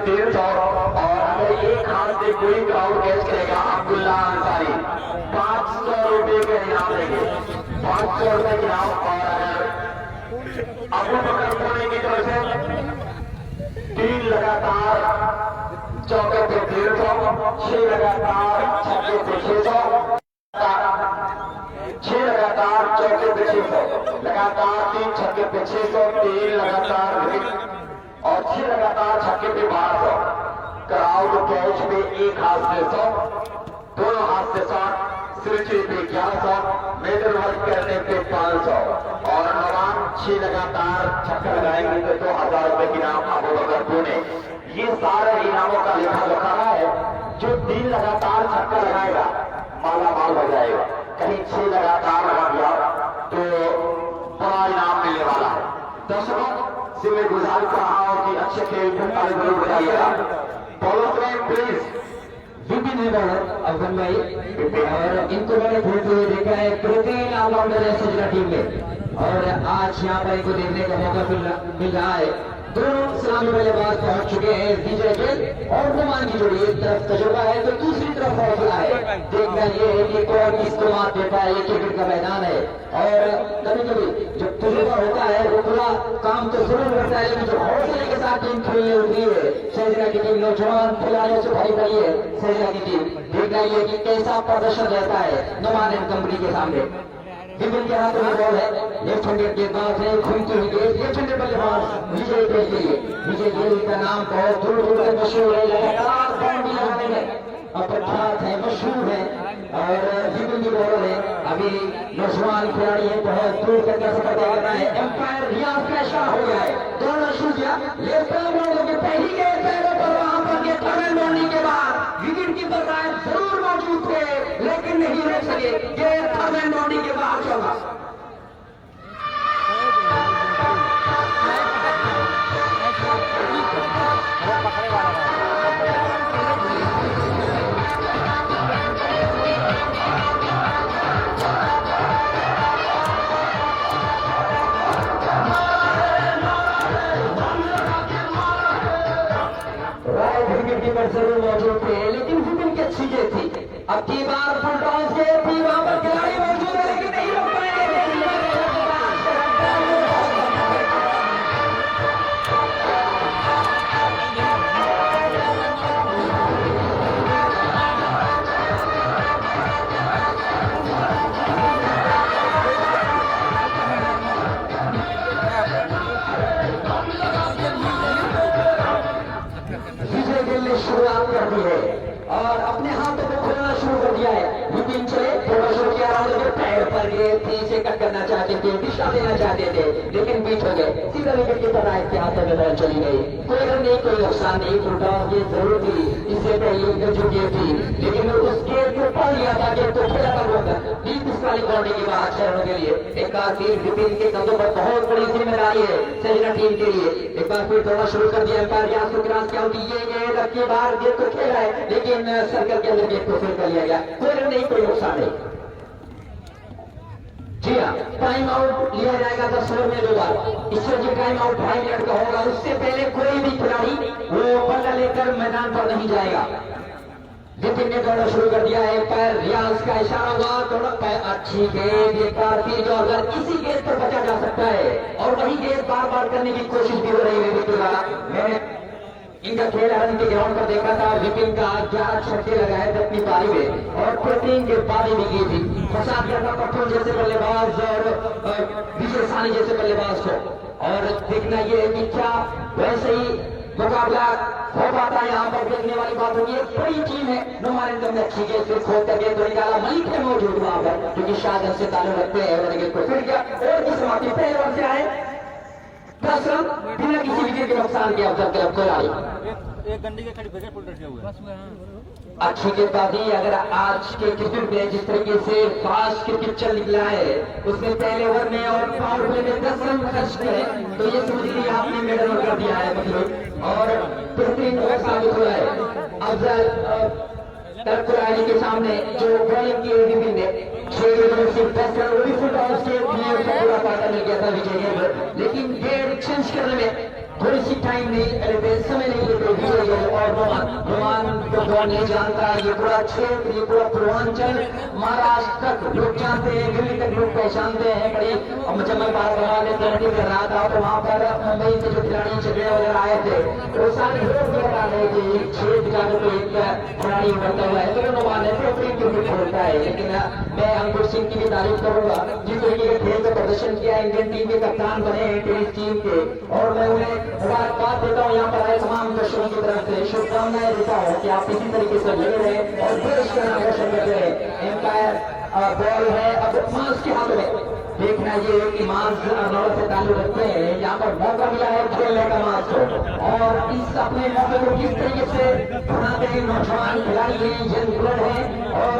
150 और अगर एक हाथ से कोई क्राउड कैच करेगा अब्दुल्ला अंसारी 500 रुपए का इनाम देंगे, 500 रुपए का इनाम। और अगर अबू बकर पुणे की तरफ से 3 लगातार चौके पे 150, 6 लगातार छक्के पे 600, 6 लगातार चौके पे 600, लगातार 3 छक्के पे 600, 3 लगातार और 6 लगातार छक्के पे 1200। क्राउड कैच पे एक हाथ से 100, दोनों हाथ से 60, सिरची पे 1100, मेडल वर्क करने पे 500 और नवान 6 लगातार छक्का लगाएंगे तो 2000 रुपए की इनाम अबू बकर पुणे। ये सारे इनामों का लेखा जोखा है। जो 3 लगातार छक्का लगाएगा माला माल हो जाएगा, कहीं 6 लगातार लगा दिया तो बड़ा इनाम मिलने वाला है। दर्शकों से मैं गुजारिश कर रहा हूं कि अच्छे खेल जरूर बताइएगा। बॉलर में प्लीज विपिन है बॉलर अफगान भाई, और इनको मैंने खेलते हुए देखा है। प्रोटीन ऑलराउंडर है सजना टीम में और आज यहाँ पर इनको देखने का मौका मिल रहा है। दोनों सलामी बल्लेबाज पहुंच चुके हैं, विजय गिल और नुमान की जोड़ी। एक तरफ तजुर्बा है तो दूसरी तरफ हौसला है। देखना ये है कि कौन किसको मात देता है। ये क्रिकेट का मैदान है और कभी कभी जब तजुर्बा होता है वो पूरा काम तो जरूर करता है, लेकिन जो हौसले के साथ टीम खेलने उतरी है सहजना की टीम, नौजवान खिलाड़ियों से भरी पड़ी है सहजना की टीम। देखना ये कि कैसा प्रदर्शन रहता है नुमान एंड कंपनी के सामने। विपिन के हाथों में बॉल है, लेफ्ट हैंडेड गेंदबाज है, घूमती हुई गेंद, लेफ्ट हैंडेड बल्लेबाज विजय गिल के लिए। विजय गिल का नाम बहुत दूर दूर तक मशहूर है, लगातार बाउंड्री लगाने में प्रख्यात है, मशहूर है। और विपिन की बॉलर है, अभी नौजवान खिलाड़ी है, बहुत दूर तक का सफर तय करना है। एम्पायर रियाज का इशारा हो गया है, दौड़ना शुरू किया। लेफ्ट हैंड के पहली गेंद पैरों पर वहां पर ये थर्ड बॉलिंग के बाद विकेट कीपर राय जरूर मौजूद थे लेकिन नहीं रह सके। ये थर्ड बॉलिंग के बाद चला। जरूर मौजूद थे लेकिन विपिन की अच्छी गेंद थी। अब की बार फुल टॉस गेंद थी, वहां पर खिलाड़ी मौजूद है लेकिन नहीं रोक पाए। शुरुआत कर दी है और अपने हाथों को खोलना शुरू कर दिया है। विपिन चले थोड़ा शुरू किया, पैर पर गए थे, इसे कट करना चाहते थे, दिशा देना चाहते थे लेकिन बीच हो गए। सीधा विकेट की तरह के हाथों में बॉल चली गई। कोई रन नहीं, कोई नुकसान नहीं। फुलटॉस गेंद जरूर थी, इससे पहले जो गेंद थी लेकिन उस गेंद को पढ़ लिया था, गेंद को खेला था होकर डीप वाली बाउंड्री के बाद चरणों के लिए। एक बार फिर विपिन के कंधों पर बहुत बड़ी जिम्मेदारी है सहजना टीम के लिए। एक बार फिर थोड़ा शुरू कर दिया एम्पायर रियाज को क्रॉस किया। ये गेंद अब की बार गेंद को खेला है लेकिन सर्कल के अंदर गेंद को फिर कर लिया गया। कोई रन नहीं, कोई नुकसान नहीं। जी हाँ, टाइम आउट लिया जाएगा 10 ओवर में 2 बार। इससे जो टाइम आउट 2.5 मिनट का होगा उससे पहले कोई भी खिलाड़ी वो बल्ला लेकर मैदान पर नहीं जाएगा। विपिन ने दौड़ा शुरू कर दिया है, पैर रियाज का इशारा हुआ, दौड़ा पैर अच्छी गेंद। एक बार फिर जो अगर इसी गेंद पर बचा जा सकता है और वही गेंद बार बार करने की कोशिश भी हो रही है विपिन द्वारा। मैंने इनका खेल हरन के ग्राउंड पर देखा था, विपिन का 11 छक्के लगाए थे अपनी पारी में और 3 गेंदबाजी भी की थी। फसाद करना पट्टू जैसे बल्लेबाज और विजय सानी जैसे बल्लेबाज को। और देखना यह है कि क्या वैसे ही मुकाबला हो पाता है। यहाँ पर देखने वाली बात होगी, एक बड़ी टीम है। नुमान ने अच्छी गेंद फिर खोल कर गेंद तो निकाला। मलिक है मौजूद वहां पर क्योंकि शायद से ताल्लुक रखते हैं और गेंद को फिर किया और की समाप्ति पहले ओवर से आए 10 रन बिना किसी विकेट के नुकसान के अवसर क्लब को लाई। एक गंडी के खड़ी विकेट पुल रखे हुए। अच्छी गेंदबाजी। अगर आज के क्रिकेट में जिस तरीके से फास्ट क्रिकेट चल निकला है उसमें पहले ओवर में और पावर प्ले में 10 रन खर्च करें तो ये समझ लीजिए आपने मेडल कर दिया है मतलब। और बेहतरीन ओवर साबित हुआ है। अफजल तरकुराली के सामने जो बॉलिंग की विपिन ने 6 गेंदों में सिर्फ 10 रन, वो भी फुल टॉस के पूरा पार्टनर मिल गया था विजय गेंद, लेकिन गेंद चेंज करने में थोड़ी सी टाइम नहीं, समय नहीं लेते विजय गेंद रोमान को कौन नहीं जानता, ये पूरा क्षेत्र, ये पूरा पूर्वांचल महाराष्ट्र तक लोग जानते हैं, दिल्ली तक लोग पहचानते हैं। बड़ी जब मैं बार में तैयारी कर रहा था तो वहां पर मुंबई से जो खिलाड़ी चले वगैरह आए थे वो सारे लोग बता रहे थे एक क्षेत्र का जो एक खिलाड़ी उभरता हुआ है तो रोमान है क्रिकेट खेलता है। लेकिन मैं अंकुर सिंह की भी तारीफ करूंगा जिस तरीके के खेल का प्रदर्शन किया, इंडियन टीम के कप्तान बने हैं टेनिस टीम के, और मैं उन्हें मुबारकबाद देता हूँ यहाँ पर आए तमाम दर्शकों की तरफ से शुभकामनाएं देता हूँ कि आप इसी तरीके से लगे रहे और देश का नाम रोशन करते रहे। एम्पायर बॉल है अब मांस के हाथों में, देखना ये कि मांस नौर से ताल्लुक रखते हैं, यहाँ पर मौका मिला है खेलने का मांस को, और इस अपने मौके को किस तरीके से बनाते हैं नौजवान खिलाड़ी हैं, यंग ब्लड है, और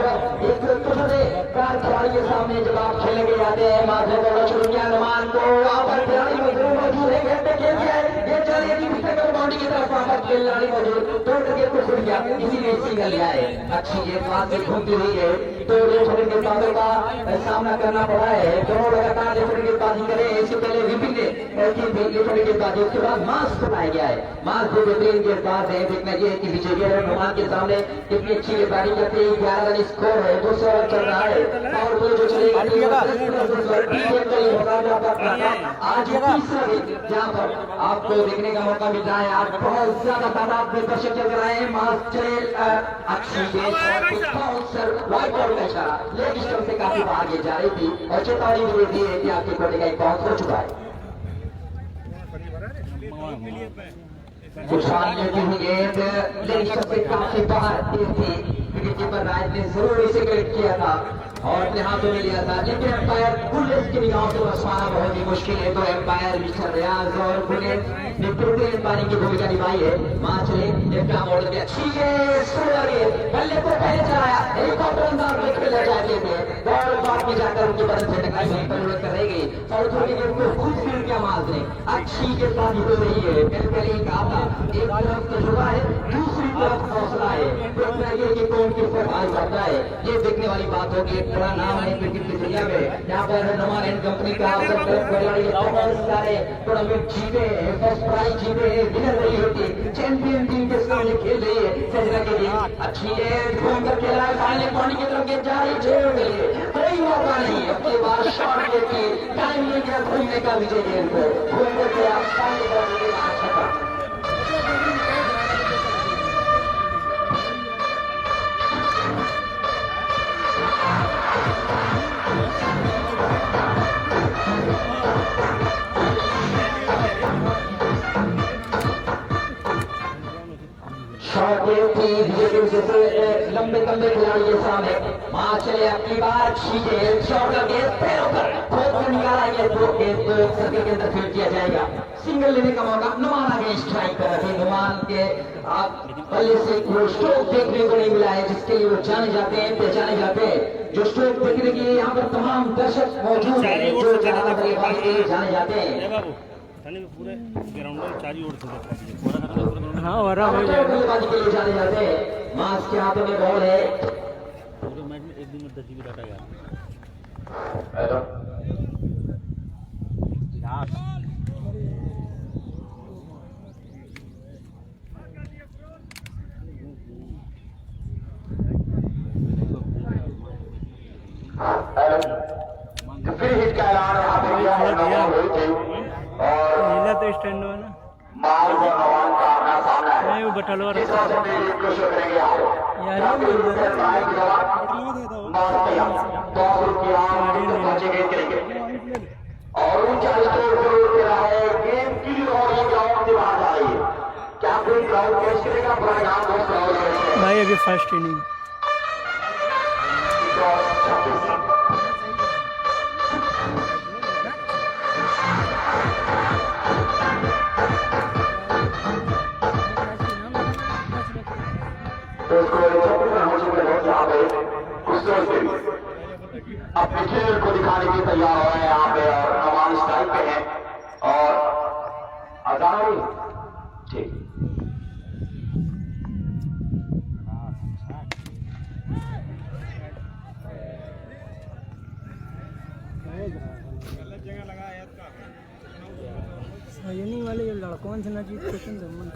एक तजुर्बेकार खिलाड़ी के सामने जब आप खेलने जाते हैं माधे को शुरू किया अनुमान को वहां पर खिलाड़ी मौजूद है, घंटे खेल दिया है, ये चलिए बाउंड्री की तरफ वहां पर खिलाड़ी मौजूद तोड़ करके कुछ छूट गया, इसीलिए सिंगल लिया है। अच्छी गेंदबाज से घूमती हुई है तो छोटे गेंदबाजों का सामना करना पड़ा है, दोनों लगातार छोटे गेंदबाजी करे। इससे पहले विपिन ने छोटे गेंदबाजी, उसके बाद मास बनाया गया है, मास जो बेहतरीन गेंदबाज है। देखना ये कि विजय रोमान के सामने कितनी अच्छी गेंदबाजी करते हैं, 11 रन स्कोर है, 200 रन चल रहा है, और वो जो चलेगा आज तीसरा दिन जहाँ पर आपको देखने का मौका मिल रहा है। आज बहुत ज्यादा तादाद में दर्शक चल रहे हैं, मास चले अच्छी गेंद वाइट बॉल का इशारा लेग स्टंप से काफी आगे जा रही थी और चेतावनी दे दी है कि आपके कोटे का एक बाउंस हो चुका है। कुछ लेती हुई गेंद लेग स्टंप से काफी बाहर थी, विकेट कीपर राज ने जरूर इसे कलेक्ट किया था और अपने हाथों में लिया था, लेकिन एम्पायर बुलेट की निगाहों से बचवाना बहुत ही मुश्किल है। तो एम्पायर मिस्टर रियाज और बुलेट ने प्रोटीन पानी की भूमिका निभाई है। मां चले एक काम और भी अच्छी है, बल्ले को पहले चलाया, हेलीकॉप्टर अंदाज में खेला जाते थे, बॉल बाद में जाकर उनके बदन से टकराई वहीं पर उड़कर रह गई और थोड़ी देर को खुद फिर क्या मार ने अच्छी गेंदबाजी हो रही है। पहले कहा था एक तरफ तजुर्बा है, दूसरी तरफ हौसला है, देखना ये कि कौन किस पर हार करता है, ये देखने वाली बात होगी। बड़ा नाम है क्रिकेट की दुनिया में, यहाँ पर रोमान एंड कंपनी का टूर्नामेंट जीते, फर्स्ट प्राइज जीते, विनर रही होती, चैंपियन टीम के सामने खेल रही है सजना के लिए। अच्छी है घूम कर खेला है, फाइनल पानी की तरफ जा रही है, कोई मौका नहीं, अब के बाद शॉट लेके टाइम ले गया घूमने का विजय गेंद को घूम कर गया लंबे लंबे खिलाड़ी के सामने मां चले अपनी बार खींचे शॉट का गेंद पैरों पर बहुत निकाला गया, दो गेंद सर्कल के अंदर फील्ड किया जाएगा, सिंगल लेने का मौका नुमान आगे स्ट्राइक पर रखे। नुमान के पहले से वो स्ट्रोक देखने को नहीं मिला है जिसके लिए वो जाने जाते हैं, पहचाने जाते हैं। जो स्ट्रोक देखने के लिए यहाँ पर तमाम दर्शक मौजूद है जो ज्यादा बल्लेबाजी के लिए जाने जाते हैं। पूरे ग्राउंड में चार ही ओर थे, बल्लेबाजी के लिए जाने जाते हैं। मास के हाथों में बॉल है, पूरे मैच में 1 दिन में 10 GB डाटा गया। फिर हिट का ऐलान यहाँ पे किया है नवान हुई थी और तो स्टैंड है ना माल को नवान का आना सामना है। नहीं वो बटलवा इस वजह से टीम को शुरू करेंगे यहाँ पे मार दिया 100 रुपया पहुंचे गए करेंगे और ऊंचा स्कोर जरूर के रहा है। गेम की और ये ग्राउंड से बाहर जा रही है, क्या कोई ग्राउंड कैच करेगा? पूरा नाम दोस्त भाई अभी फर्स्ट इनिंग अपने खेल को दिखाने के लिए तैयार हो रहे हैं यहाँ पे और नवान स्ट्राइक पे है और अजान ठीक वाले लड़कों से ना जीत मन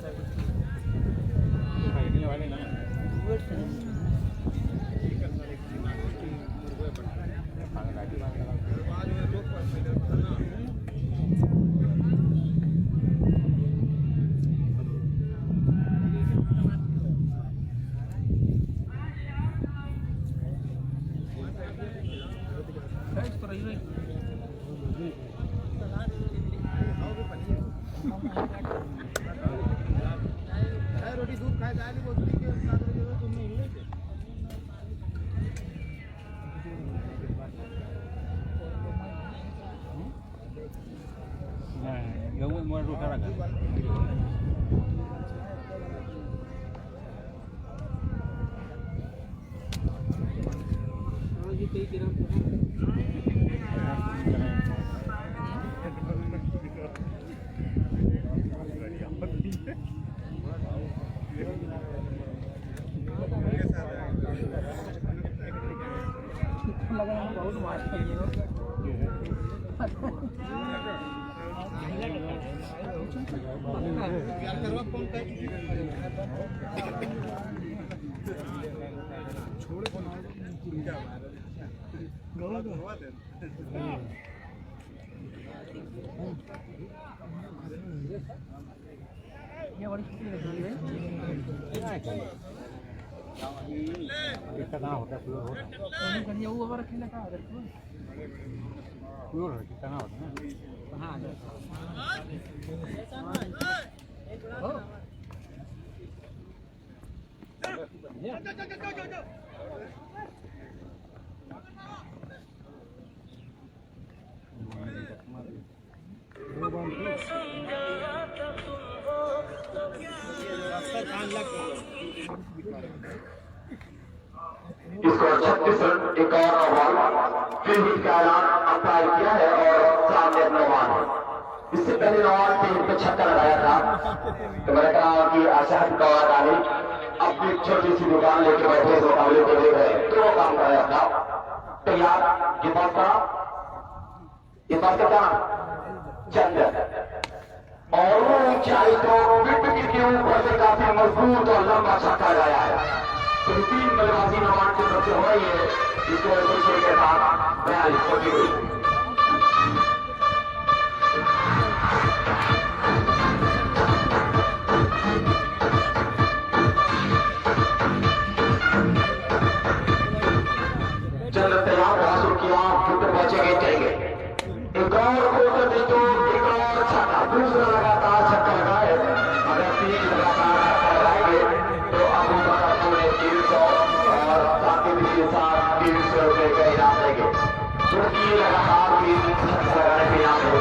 गहू मला रोटा इसको 36 रन एक और बॉल फिर हिट का ऐलान अंपायर किया है और सामने नौवान है। इससे पहले नौवान पे हिट पे छक्का लगाया था तो मैंने कहा कि आशाद कौर आनी अपनी छोटी सी दुकान लेके बैठे इस मुकाबले को देख रहे हैं तो वो काम कर रहे अपना तैयार ये पास का चंदन और वो ऊंचाई तो विकेट के ऊपर से काफी मजबूत और लंबा छक्का लगाया है। तो तीन बल्लेबाजी नौवान की तरफ से हो रही है जिसको पीछे के साथ 42 होती हुई चल तैयार हासिल किया विकेट बचेंगे जाएंगे एक और कोटर तो एक और छक्का दूसरा लगातार छक्का लगाए अगर 3 लगातार छक्का लगाएंगे तो अबू बकर पूरे 300 और साकिब के साथ 300 रुपए का इनाम देंगे क्योंकि लगातार 3 छक्का लगाने के इनाम है।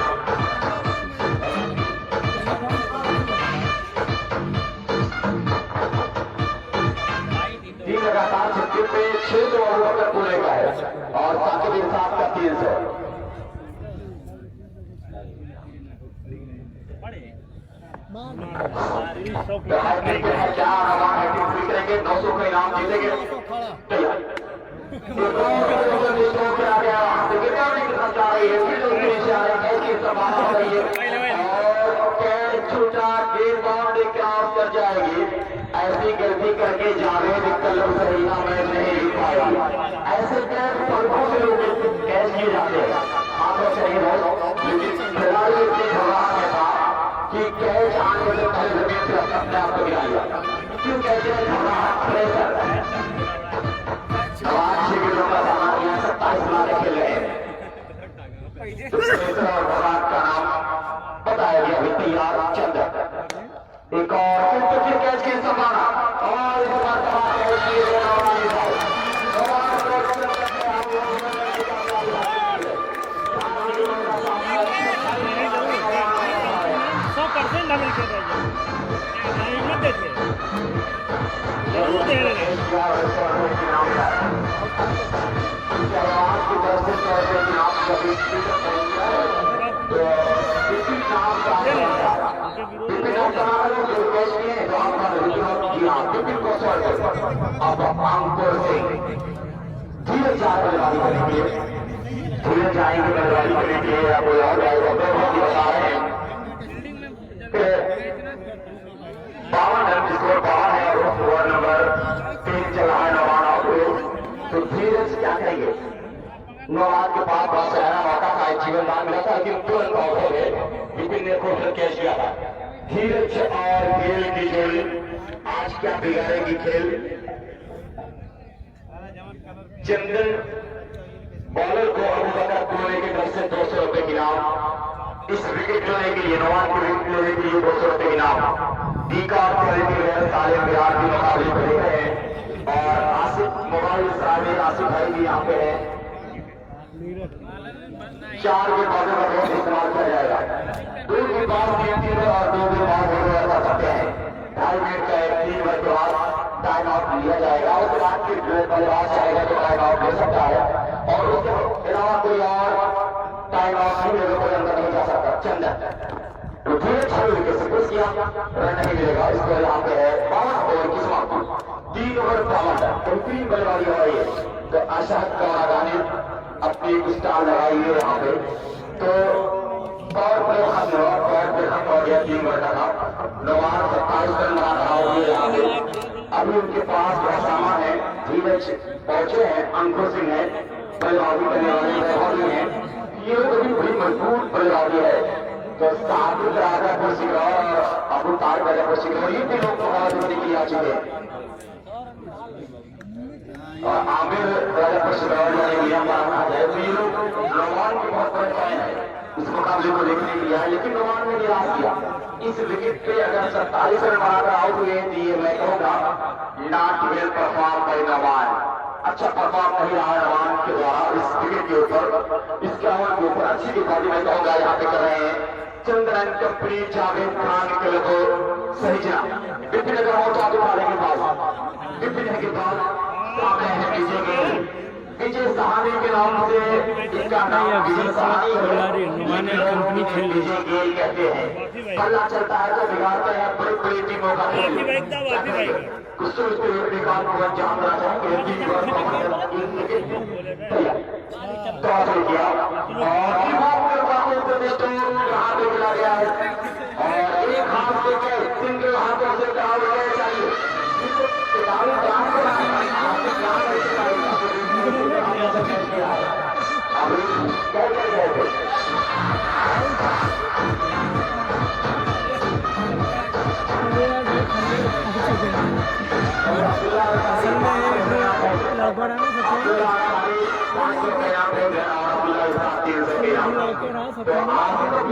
लगातार छक्के पे 600 अबू बकर पूरे का है और साकिब के साथ का 300 क्या करेंगे 900 का इनाम जीतेंगे छूटा गेंद बाउंड्री क्रॉस कर जाएगी ऐसी गलती करके जावेद कलम सहीना मैच नहीं जीत पाएगा। ऐसे कैच पलकों से लोग कैच किए जाते हैं हाथों से ही हो लेकिन खिलाड़ी इतनी घबराहट में था कि कैच आने से पहले जमीन से अपने आप को गिराया क्यों कहते हैं घबराहट प्रेशर नवाज शिविरों का सामान यहाँ 27 लाने खेल रहे हैं प्रेशर और घबराहट का नाम बताया गया अभी तैयार चंदन एक और फिर कैच की संभावना और इस बार डबल कर रहे हैं मत देते जरूर दे रहे हैं धीरे जाएंगे बल्लेबाजी करने के लिए या कोई और जाएगा बता रहे हैं 52 रन स्कोर 52 है ओवर नंबर 3 चला है नौवान आउट तो धीरज क्या करेंगे नौवान के पास बहुत सहरा मौका था जीवन दान मिला था लेकिन तुरंत आउट हो गए विपिन ने कोटर कैच किया था धीरज और गेल की जोड़ी आज क्या बिगाड़ेगी खेल चंदन बॉलर को अबू बकर पूरे की तरफ से 200 रुपए की इनाम इस विकेट लेने के लिए नौवान की विकेट लेने के लिए 200 रुपए इनाम डी का ताले बिहार की मुकाबले को देख रहे हैं और आसिफ मोबाइल साहिब आसिफ भाई भी यहाँ पे है। 4 के पौधे का बहुत इस्तेमाल किया जाएगा। 2 के बाद कीमती है और 2 के बाद कर सकते हैं। 2.5 मिनट का 3 मिनट के बाद टाइम आउट लिया जाएगा। उसके बाद फिर बल्लेबाज चाहेगा तो टाइम आउट ले सकता है और उसके अलावा कोई और टाइम आउट नहीं लेगा, कोई अंदर नहीं जा सकता। चंदन तो पूरे 6 विकेट से कुछ किया रन नहीं मिलेगा। इसको यहाँ पे है 5 ओवर की समाप्ति। 3 ओवर 52 3 बल्लेबाजी हो रही है। तो अशहद कौरागा ने अपनी स्टार लगाई है यहाँ पे। तो पावर प्ले खत्म हुआ, पावर प्ले खत्म हो गया 3 ओवर का। नवान 27 रन बना रहा हुआ यहाँ पे। अभी उनके पास बहुत सामान है। धीरज पहुंचे हैं, अंकुर सिंह है, बल्लेबाजी करने वाले वैभवी हैं। ये तो भी बड़ी मजबूत बल्लेबाजी है। तो साबित राजापुर सिंह और अबू तारिक राजापुर सिंह ये भी लोग बहादुरी के लिए आ चुके हैं और आमिर राजापुर सिंह ने नियम माना जाए तो ये लोग नौमान के बहुत बड़े फैन है। इस मुकाबले को देखने के लिए आए, लेकिन नौमान ने निराश किया। इस विकेट पे अगर 47 रन बनाकर आउट हुए तो ये मैं कहूँगा not well perform by Nauman. अच्छा परफॉर्म नहीं रहा नौमान के द्वारा इस विकेट के ऊपर, इस 51 के ऊपर अच्छी गेंदबाजी मैं कहूँगा यहाँ पे कर रहे हैं। चंद्रन कंपनी जावेद खान के को सही जनाब विपिन अगर मौका तो वाले के पास विपिन के बाद सामने है विजय गेल। विजय सहानी के नाम से इनका नाम विजय सहानी है। कंपनी खेल विजय गेल कहते हैं। पल्ला चलता है तो बिगाड़ते हैं बड़ी बड़ी टीमों का। कुछ तो इस पर बेकार को अंजाम देना चाहेंगे। टॉस हो गया और यहाँ पे मिला गया है और एक हाथ से क्या सिंगल हाथों से डाल देना चाहिए। अभी क्या कहते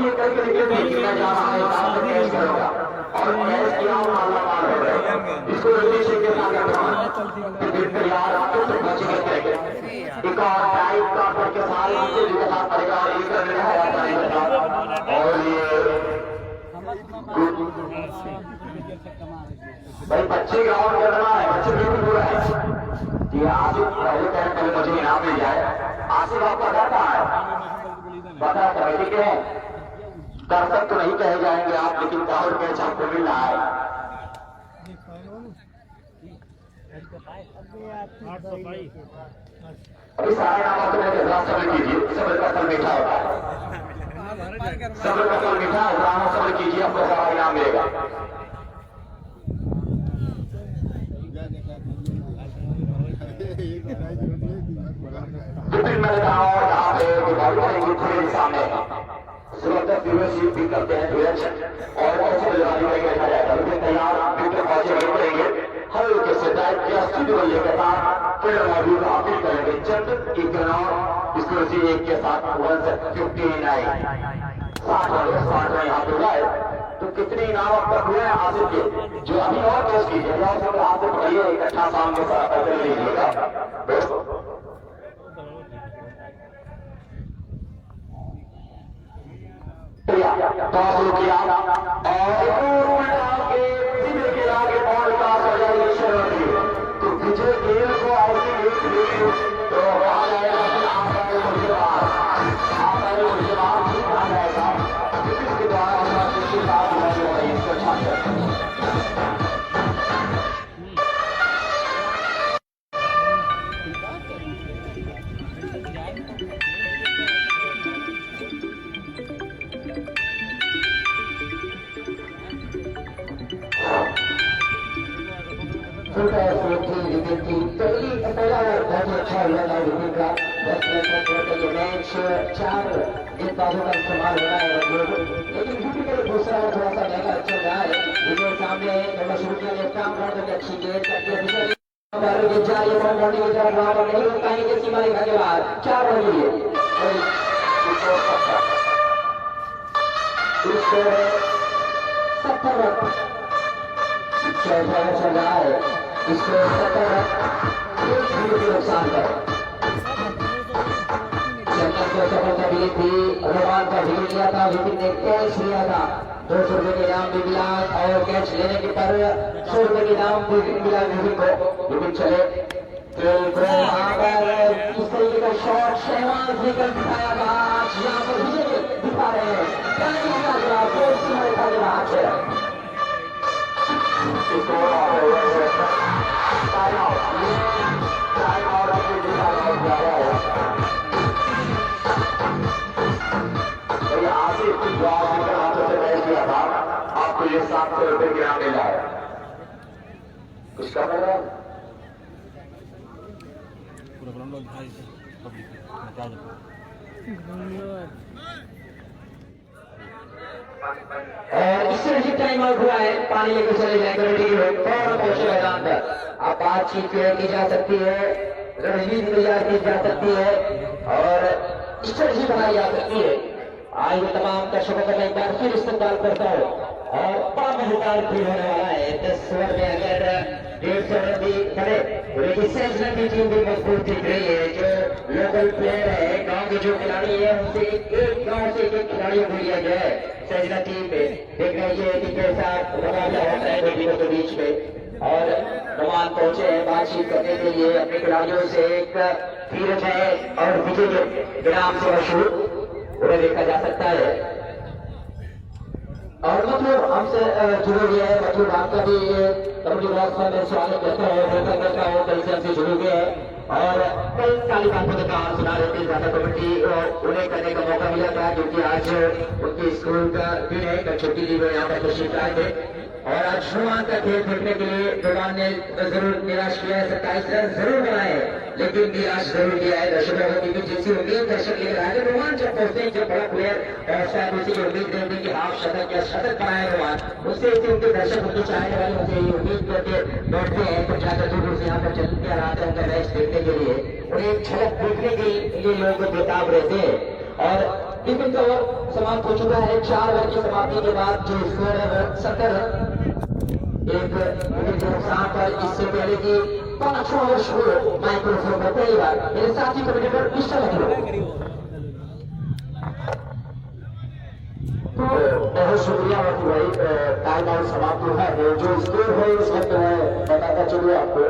ये करके देखिए जा रहा है और कैश किया इसको नीचे के साथ तैयार आते तो बच गए एक और टाइप का करके सारे नीचे दिखा पड़ेगा और एक करने और ये भाई बच्चे ग्राउंड करना है, बच्चे बिल्कुल बुरा है। ये आसिफ पहले टाइम पहले मुझे इनाम मिल जाए। आसिफ आपका घर कहाँ है? पता कमेटी के हैं। दर्शक तो नहीं कहे जाएंगे आप, लेकिन काउंट कैच आपको मिल रहा है। अभी सारे नाम आपको लेकर सब्र कीजिए। सब्र का फल मीठा होता है। सब्र का फल मीठा होता है। सब्र कीजिए, आपको सारा इनाम मिलेगा। विपिन मैंने कहा और यहाँ पे दिवाली करेंगे थोड़े सामने जबरदस्त व्यूअरशिप भी करते हैं धीरज और ऐसे बल्लेबाजी में देखा जाएगा। विपिन तैयार विकेट पहुंचे वही करेंगे हल्के से टाइप के 80 बल्ले के साथ फिर मौजूद अपील करेंगे। चंद एक रन इसको एक के साथ 159 60 रन यहाँ पे जाए तो कितने इनाम अब तक हुए हैं हासिल के जो अभी और दोस्त कीजिए हाथ से पढ़िए इकट्ठा सामने कर लीजिएगा। टॉस किया और आगे बॉल का तो विजय गेल को ऐसी तो आ जाएगा इसके द्वारा इसको छात्र पहला बहुत अच्छा हुआ था विपिन का 10 रन का ये मैच 4 गेंदबाजों का इस्तेमाल हो रहा है लेकिन विपिन का दूसरा थोड़ा सा महंगा चल रहा है। विजय सामने थोड़ा शुरू किया लेफ्ट आर्म करके अच्छी गेंद करके नहीं हो पाएंगे सीमा रेखा के बाद 4 रन लिए 70 रन चौथा चल रहा है, इसको 70 के नुकसान पर चंदन को सफलता मिली थी। रोमान का विकेट लिया था, विपिन ने कैच लिया था, 200 रुपए के इनाम भी मिला और कैच लेने के पर 100 रुपए के इनाम भी मिला विपिन को। विपिन चले खेल को यहाँ पर इस तरीके का शॉट शहबाज निकल दिखाया था, यहाँ पर विजय दिखा रहे हैं आपको ये 700 रुपए के यहाँ मिला है, कुछ कर रहा है इससे टाइम आउट हुआ है, पानी लेकर चले जाए कमेटी के लोग फौरन पहुंचे मैदान पर। अब बातचीत की जा सकती है, रणनीति तैयार की जा सकती है और स्ट्रेटजी बनाई जा सकती है। आज मैं तमाम दर्शकों का एक बार फिर इस्तेमाल करता हूँ और बड़ा मजेदार खेल होने वाला है। 10 ओवर में अगर 150 रन भी करे तो सेंचुरी की टीम भी मजबूत दिख रही है। जो लोकल प्लेयर है, गांव के जो खिलाड़ी है, उनसे एक गांव से एक खिलाड़ियों को लिया गया है सेंचुरी टीम में। देखना ये कि कैसा मुकाबला होता है दोनों के बीच में। और रोमान पहुंचे हैं बातचीत करने के लिए अपने खिलाड़ियों से। एक धीरज है और विजय के नाम से मशहूर, उन्हें देखा जा सकता है। और मतलब हमसे जुड़े हुए हैं, मतलब आपका भी कमेटी बॉक्स में मैं स्वागत करता हूँ, वेलकम करता हूँ। कल से हमसे जुड़े हुए हैं और कई सारी बातों का कहानी सुना रहे थे ज्यादा कमेटी और उन्हें करने का मौका मिला था, क्योंकि आज उनके स्कूल का दिन है, कल छुट्टी दी हुई यहाँ पर तशरीफ लाए थे। और आज रोमान का खेल देखने के लिए रोमान ने जरूर निराश किया है, 27 रन जरूर बनाए, लेकिन निराश जरूर किया है दर्शकों को, क्योंकि जिसकी उम्मीद दर्शक लेकर आए रोमान जब पहुंचते हैं, जब बड़ा प्लेयर और शायद उसी की उम्मीद रहती कि हाफ शतक या शतक बनाए रोमान, उससे उनके दर्शक उनके चाहने वाले उनसे ये उम्मीद करके बैठते हैं। तो ज्यादा दूर से यहाँ पर चलते आ रहा था उनका मैच देखने के लिए, उन्हें एक झलक देखने के लिए लोग बेताब रहते हैं। और विपिन का ओवर समाप्त हो चुका है। 4 ओवर की समाप्ति के बाद जो स्कोर है 70 एक विकेट के नुकसान पर। इससे पहले की 5वां ओवर शुरू माइक्रोफोन पर पहली बार मेरे साथी कमेटी पर बहुत शुक्रिया वकी भाई, टाइम आउट समाप्त हुआ है। जो स्कोर है इस वक्त मैं बताता चलूँ आपको,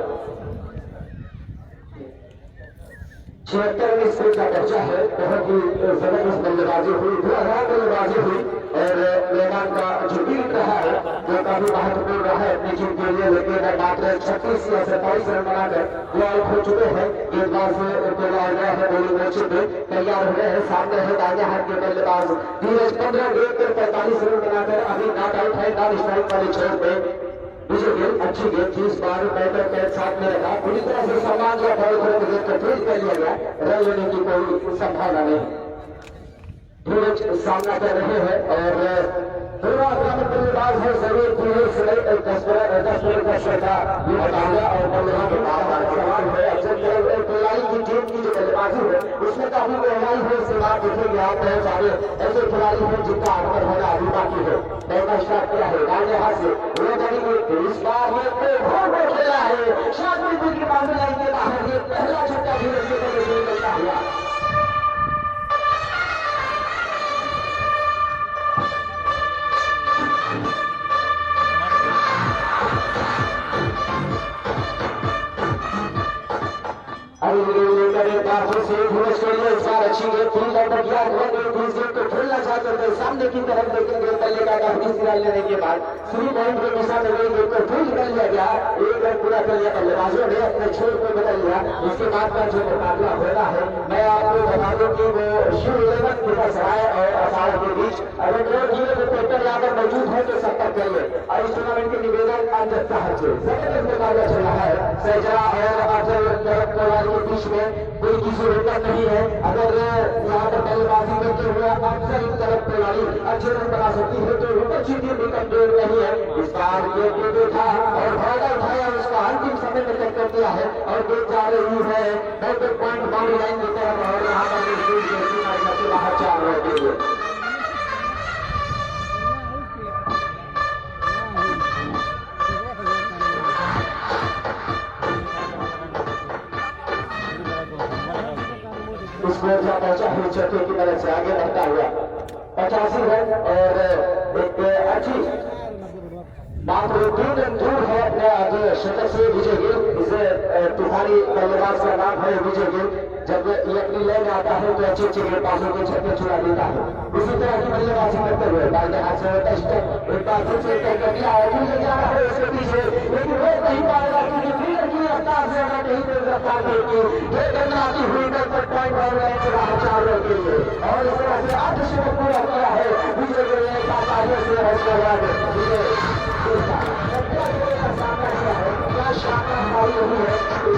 76 में स्कोर का दर्जा है। बहुत ही जबरदस्त बल्लेबाजी हुई, धुआंधार बल्लेबाजी हुई और मेहमान का जो टीम रहा है वो काफी महत्वपूर्ण रहा है अपनी टीम के लिए, लेकिन मात्र 36 या 27 रन बनाकर वो आउट हो चुके हैं। गेंदबाज उनको लाया गया है, बॉलिंग मोर्चे पे तैयार हो गए हैं। सामने है दाहिने हाथ के बल्लेबाज धीरज, 15 गेंद पर 45 रन बनाकर अभी नॉट आउट है, नॉन स्ट्राइक वाले छोर पे। दूसरी गेंद अच्छी गेंद थी, इस बार बैटर पैर साथ में रखा, पूरी तरह से सम्मान या बॉल को गेंद को तेज कर लिया गया, रन लेने की कोई संभावना नहीं। धीरज सामना कर रहे हैं और दोनों आक्रामक बल्लेबाज है, जरूर धीरज से 10 मिनट का श्रद्धा ये बताया। और बल्लेबाज के सवाल है खिलाड़ी की टीम की जो बल्लेबाजी है उसमें काफी गहराई है, इससे बात देखेंगे आप। बहुत सारे ऐसे खिलाड़ी हैं जिनका आगमन होना अभी बाकी है। पहला स्टार्ट किया है दाहिने हाथ से, इस बार में खेला है शादी की बाउंड्री लाइन के बाहर, ये पहला छक्का धीरज से निकलता हुआ। अच्छी गेंद फील्ड आउट किया, को खेलना चाहते थे, सामने की तरफ देखेंगे बल्ले का काफी लेने के बाद फ्री पॉइंट के दिशा में गई, गेंद को फील्ड कर लिया गया, एक रन पूरा कर लिया बल्लेबाजों ने, अपने छोर को बदल लिया। इसके बाद का जो मुकाबला हो रहा है मैं आपको बता दूं कि वो शिव 11 के सराय और असाड़ के बीच अगर पेपर यहाँ पर मौजूद है तो संपर्क करिए। और इस टूर्नामेंट के निवेदन अमजद साहब से जबरदस्त मुकाबला चल रहा है, सहजरा और अफजल के बीच में कोई किसी विकट नहीं है। अगर यहाँ पर बल्लेबाजी करते हुए अफजल तरफ खिलाड़ी अच्छे रन बना सकती है तो विपक्ष की टीम भी कमजोर नहीं है। इस बार ये देखा और फायदा उठाया, उसका अंतिम समय में तक कर दिया है और गेंद जा रही है 9 पॉइंट बाउंड्री लाइन की तरफ और यहाँ पर बाहर 4 रन के लिए। स्कोर जहाँ पहुंचा है चौथे की तरफ से आगे बढ़ता हुआ 85 रन और एक अच्छी मात्र 2 रन दूर है अपने जो शतक से विजय गिल। इसे तूफानी बल्लेबाज का नाम है विजय गिल। जब ये अपनी लाइन आता है तो अच्छे अच्छे गेंदबाजों के छक्के छुड़ा देता है। इसी तरह की बल्लेबाजी करते हुए दाहिने हाथ से टेस्ट एक बार फिर से तय कर दिया है, फिर जा रहा है उसके पीछे, लेकिन रोक नहीं पाएगा क्योंकि फील्डर की रफ्तार से अगर कहीं पर रफ्तार देगी ये करना आती हुई तक पॉइंट और रन से बाहर 4 रन के लिए। और इस तरह से अर्धशतक पूरा किया है विजय गिल ने। एक आगे से उसके बाद सामना किया है, क्या शानदार पारी रही है।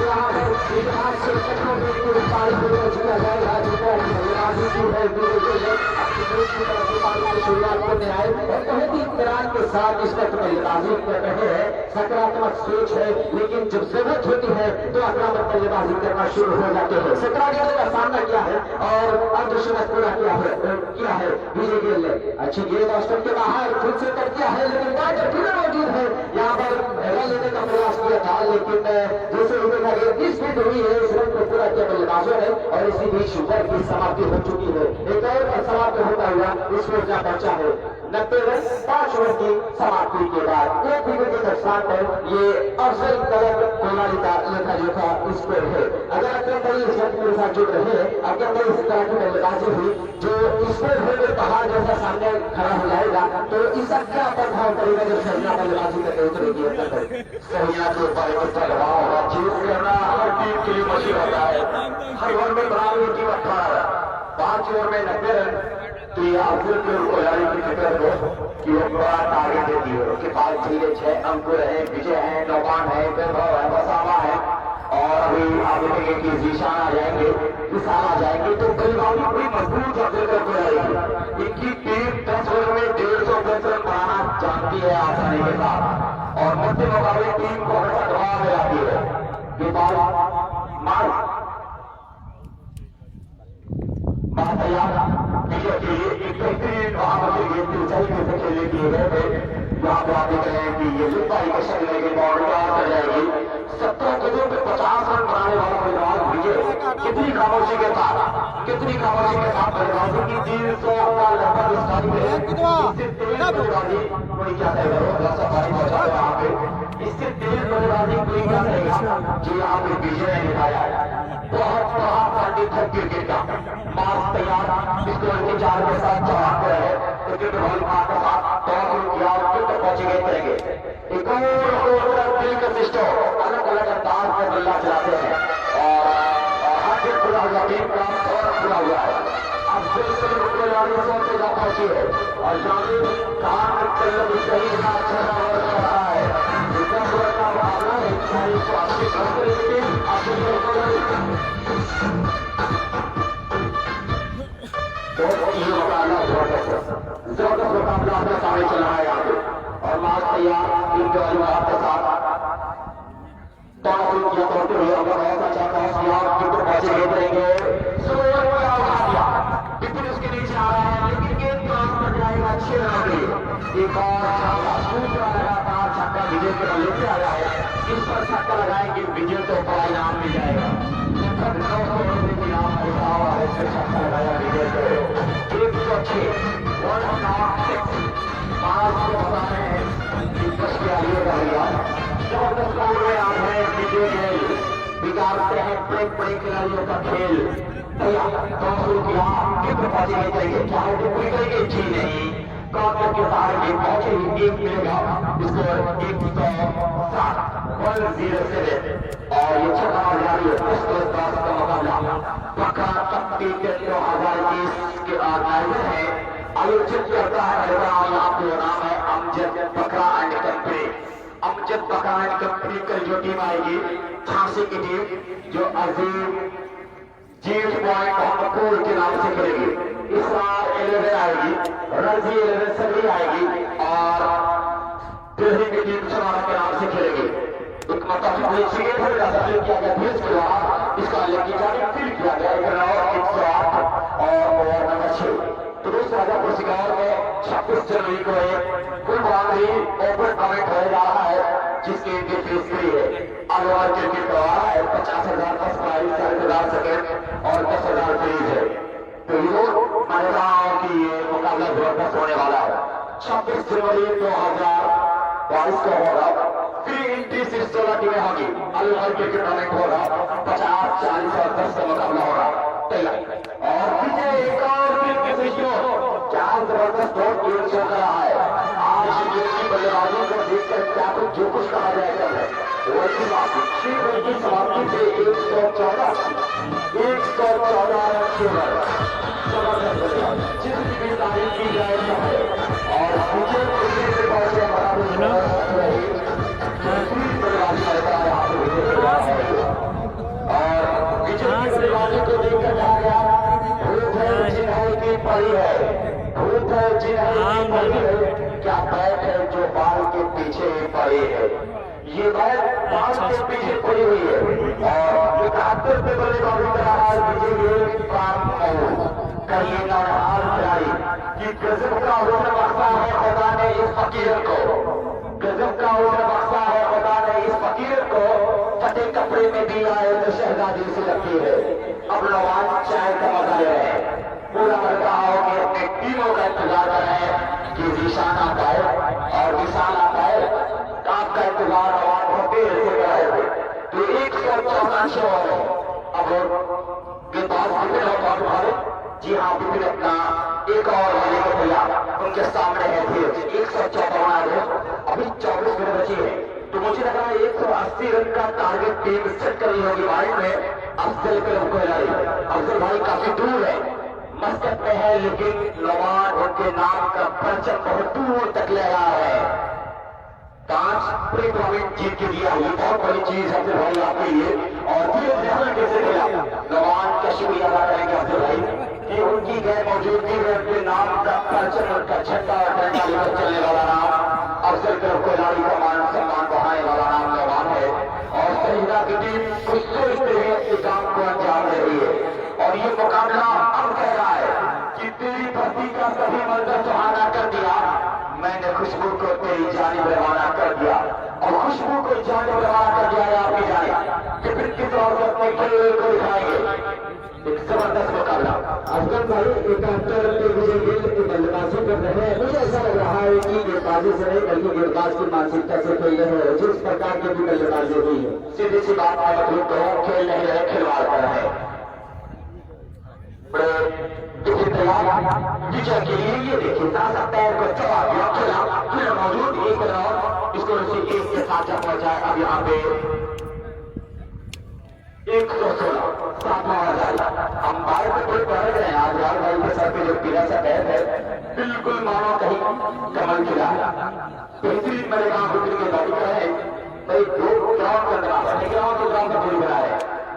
यहाँ पर इतिहास से कठोर पारी को जीता जाएगा जिसको बल्लेबाजी की है विजय गिल ने अपनी ग्रुप की तरफ से पारी की शुरुआत करने आए और बहुत ही इत्मीनान के साथ इस वक्त बल्लेबाजी कर रहे हैं। सकारात्मक सोच है, लेकिन जब जरूरत होती है तो आक्रामक बल्लेबाजी करना शुरू हो जाते हैं। 17 गेंदों का सामना किया है और अर्धशतक पूरा किया है विजय गिल ने। अच्छी गेंद ऑस्टन के बाहर खुद से कर दिया है, लेकिन बैटर फिर मौजूद है। यहाँ पर रन लेने का प्रयास किया था, लेकिन दूसरे ओवर का गेंद 30 फीट हुई है। इस रन को पूरा किया बल्लेबाजों ने और इसी बीच ओवर की समाप्ति हो चुकी है। एक और समाप्त होता हुआ स्कोर जहाँ पहुंचा है 90 रन 5 ओवर की समाप्ति के बाद 1 विकेट के स्थान पर ये अफजल कलम कोनाली का लेखा जोखा स्कोर है। अगर अगर कई इस वक्त मेरे साथ जुड़ रहे हैं, अगर कई इस तरह की बल्लेबाजी हुई जो स्कोर है पहाड़ जैसा सामने खड़ा हो जाएगा तो इसका क्या प्रभाव पड़ेगा जब सही बल्लेबाजी करके उतरेगी। सहिया के ऊपर एक दबाव होगा, चीज करना हर टीम के लिए मुश्किल होता है। हर ओवर में बराबरी की 18 5 ओवर में 90 रन तो ये अब्दुल के कोहली की फिक्र हो कि वो बड़ा टारगेट देती है। उसके पास धीरे 6 अंकुर है, विजय है, नौबान है, वैभव है, वसावा है और अभी आप देखेंगे कि जीशान आ जाएंगे, किसान आ जाएंगे तो बल्लेबाजी बड़ी मजबूत अब्दुल कर रहेगी। इनकी टीम 10 ओवर में 150 रन बनाना जानती है आसानी के साथ और मध्य मुकाबले टीम को हमेशा दबाव में लाती है। ये बात विजय के लिए एक बेहतरीन वहां गेंद की ऊंचाई में खेलने के लिए गए थे। यहाँ पर आप देख रहे हैं कि ये लुपाई के शक्ल में बाउंड्री कर जाएगी। 17 गेंदों पे 50 रन बनाने वाला बल्लेबाज विजय कितनी खामोशी के साथ बल्लेबाजी की 300 का लगभग स्थान में इससे तेज बल्लेबाजी कोई क्या कहेगा। सफाई पहुंचा है वहां पे, इससे तेज बल्लेबाजी कोई क्या कहेगा जो यहाँ पे विजय ने निभाया है। बहुत बड़ा पंडित है क्रिकेट का मार्च तैयार स्कोर के 4 के साथ जवाब कर रहे क्रिकेट बॉल के साथ टॉस किया और पहुंचे गए करेंगे। एक और दिल का सिस्टम अलग अलग अंदाज में बल्ला चलाते हैं और हर दिन पूरा हुआ टीम का और पूरा हुआ है। अब बिल्कुल खिलाड़ी 100 से ज्यादा पहुंची है और जानी कहां तक सही साथ चल रहा है। इतना बड़ा मुकाबला है 180 जबरदस्त मुकाबला अपने सामने चल रहा है यहाँ पे और मार्च तैयार टीम के के साथ टॉस किया करते हुए अगर बहुत अच्छा टॉस किया पहुंचे गेंद रहेंगे बिल्कुल उसके नीचे आ रहा है लेकिन गेंद क्रॉस कर जाएगा। अच्छे रन एक और दूसरा लगातार छक्का विजय के बल्ले से आया है। इस पर छक्का लगाएंगे विजय को बड़ा इनाम मिल जाएगा। इनाम होता हुआ है छक्का लगाया विजय को 106 बिगाड़ते हैं बड़े खिलाड़ियों का खेल। चाहे तो कोई करेंगे जी नहीं कॉर्नर के सहारे पहुंचे एक मिलेगा स्कोर 107 और ये 6 जारी है का मुकाबला पक्का तख्ती 2021 के आयोजन है आयोजित करता है। यहाँ पे नाम है अमजद बकरा एंड कंपनी। अमजद बकरा एंड कंपनी कल जो टीम आएगी झांसी की टीम जो अजीम जीत पॉइंट महमदपुर के नाम से खेलेगी। इस बार 11 आएगी, रजी 11 सभी आएगी और दिल्ली की टीम चुनाव के नाम से खेलेगी। एक मतलब किया गया इसका लेकिन जाने फील किया गया 108 और ओवर नंबर 6 तो राजापुर शिकार में 26 जनवरी को एक फुल बाउंड्री ओपन कमेंट होने जा रहा है। जिसकी इनकी फीस फ्री है। अग्रवाल क्रिकेट करवा है 50,000 फर्स्ट प्राइज, 40,000 सेकेंड और 10,000 फ्रीज है। तो ये मैंने कहा कि ये मुकाबला जबरदस्त होने वाला है। 26 जनवरी 2022 को होगा। फ्री एंट्री सिर्फ 16 टीमें होगी। अग्रवाल क्रिकेट टूर्नामेंट होगा। 50, 40 और 10 का मुकाबला होगा। तैयार और विजय एक और क्या जबरदस्त हो गेम शो कर रहा है। आज की बल्लेबाजों को देखकर क्या कुछ जो कुछ कहा जाएगा वही बात। की समाप्ति से 114 जिसकी भी तारीफ की जाए और विजय से पहुंचे और विजय की बल्लेबाजी को देखकर कहा गया पड़ी है, धूप है जिन्हें पड़ी है, क्या बैट है जो बाल के पीछे पड़ी है। ये बैट बाल के पीछे पड़ी हुई है और 71 पे बल्लेबाजी कर रहा है विजय कहिए नौहार खिलाड़ी कि गजब का हुस्न बख्शा है खुदा ने इस फकीर को, गजब का हुस्न बख्शा है खुदा ने इस फकीर को। फटे कपड़े में भी आए तो शहजादी से लगती है। अब नवाज चाय का मजा ले रहे हैं। पूरा लड़का हो कि अपने टीमों का इंतजार कर रहे हैं कि निशान आता है और निशान आता है। आपका इंतजार नवाज बहुत देर से कर रहे थे। तो 114 शो है। अब गेंदबाज विपिन और तुम्हारे जी हाँ विपिन अपना एक और वाले को तैयार उनके सामने है धीरज। 114 अभी 24 मिनट बची है। तो मुझे लग रहा है 180 रन का टारगेट टीम सेट कर रही होगी माइंड में। अफजल अफजल भाई काफी दूर है, मस्कत में है, लेकिन नवाज उनके नाम का परचम बहुत दूर तक ले रहा है। 5 प्री टूर्नामेंट जीत के दिया, ये बहुत बड़ी चीज है अफजल भाई आपके लिए। और धीरे धीरे कैसे खेला नवाज का शुक्रिया अदा करेंगे अफजल भाई कि उनकी गैर मौजूदगी में उनके नाम का परचम, उनका झंडा और डंडा लेकर चलने वाला नाम अफजल खिलाड़ी का मान सम्मान बढ़ाने वाला नाम नवाज है। और सहीदा की टीम कुछ सोचते हुए अपने काम को अंजाम दे रही है। और ये मुकाबला अब कह रहा है कि तेरी भक्ति का सभी मंजर सुहाना कर दिया, मैंने खुशबू को तेरी जानिब रवाना कर दिया और खुशबू को जानिब रवाना कर दिया। आपकी जानिब विपिन की तौर पर अपने खेल को दिखाएंगे। एक जबरदस्त मुकाबला। अफजल भाई 71 पे विजय गिल बल्लेबाजी कर रहे हैं। मुझे ऐसा लग रहा है कि गेंदबाजी से नहीं बल्कि गेंदबाज की मानसिकता से खेल रहे हैं। जिस प्रकार की भी बल्लेबाजी हुई है, सीधी सी बात है, मतलब तो खेल नहीं रहे, खिलवाड़ कर रहे हैं। विजय के लिए ये देखिए ताजा पैर को चबा दिया, खेला फिर मौजूद एक और इसको एक के साथ जब पहुंचा। अब यहाँ पे 116 हम बाहर पे कोई पढ़ रहे हैं। आज लाल भाई के सर पे जो पीला सा पैर है बिल्कुल मानो कहीं कमल खिला। बेहतरीन मैंने कहा बिल्कुल के बारी का है भाई। 2 ग्राउंड का ग्राउंड है, ग्राउंड को ग्राउंड का दूरी बना है।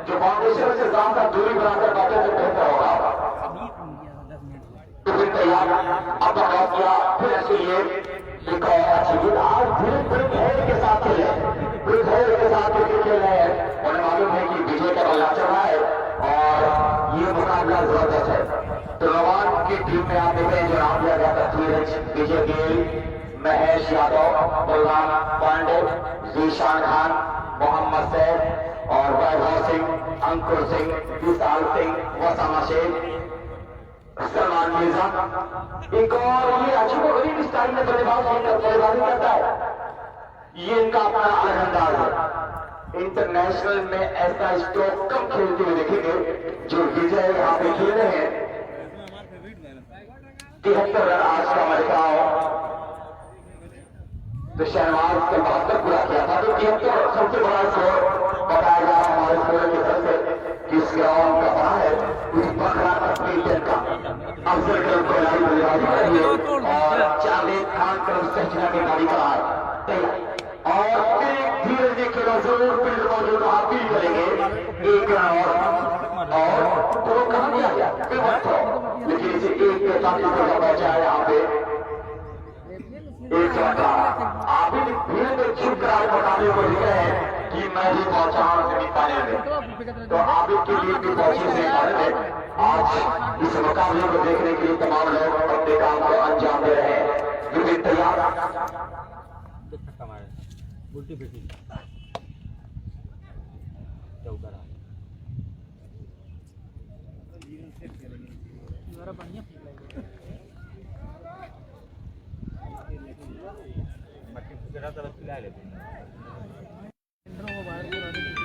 जो फाउंडेशन से ज्यादा दूरी बनाकर बातें तो बेहतर होगा। तो फिर तैयार अब बता किया फिर ऐसे ये एक और अच्छी जीत। आज धीरे धैर्य के साथ खेले, फिर धैर्य के साथ खेल रहे हैं। उन्हें मालूम है कि विजय का बल्ला चल रहा है और ये मुकाबला जबरदस्त है। तो नवाज की टीम में आप देख रहे हैं जो नाम दिया गया था धीरज, विजय गिल, महेश यादव, बलराम पांडे, जीशान खान, मोहम्मद सैद और वैभव सिंह, अंकुर सिंह, विशाल सिंह, वसामा शेख, सलमान मिर्जा। एक और ये अजीबोगरीब स्टाइल में बल्लेबाजी करता है। ये इनका अपना अलग अंदाज है। इंटरनेशनल में ऐसा स्ट्रोक कम खेलते हुए देखेंगे जो विजय यहाँ पे खेल रहे हैं। 73 रन आज का मैं रहा हूं। तो शहनवाज का 72 पूरा किया था। तो 73 सबसे बड़ा स्कोर बताया जा रहा है हमारे स्कोर की तरफ से। किस ग्राउंड का बना है उस बकरा का अफजल खिलाड़ी बल्लेबाजी कर रही है और जावेद खान तरफ सहजना के गाड़ी का है। और धीरे धीरे खेलो जरूर फील्ड मौजूद अपील करेंगे। एक रन और तो कहा दिया गया लेकिन इसे एक के साथ पहुंचा है। यहाँ पे 118 आप ही भीड़ में छुप कर आज मुकाबले को लिख रहे हैं कि मैं भी पहुंचा हूं सेमीफाइनल में। तो आप के लिए भी पहुंची सेमीफाइनल में। आज इस मुकाबले को देखने के लिए तमाम लोग अपने काम को अंजाम दे रहे हैं। विपिन तैयार उल्टी फेंकी चौका रहा जरा बढ़िया मट्टी फुकरा तरफ खिला लेते हैं वो बाहर के बारे में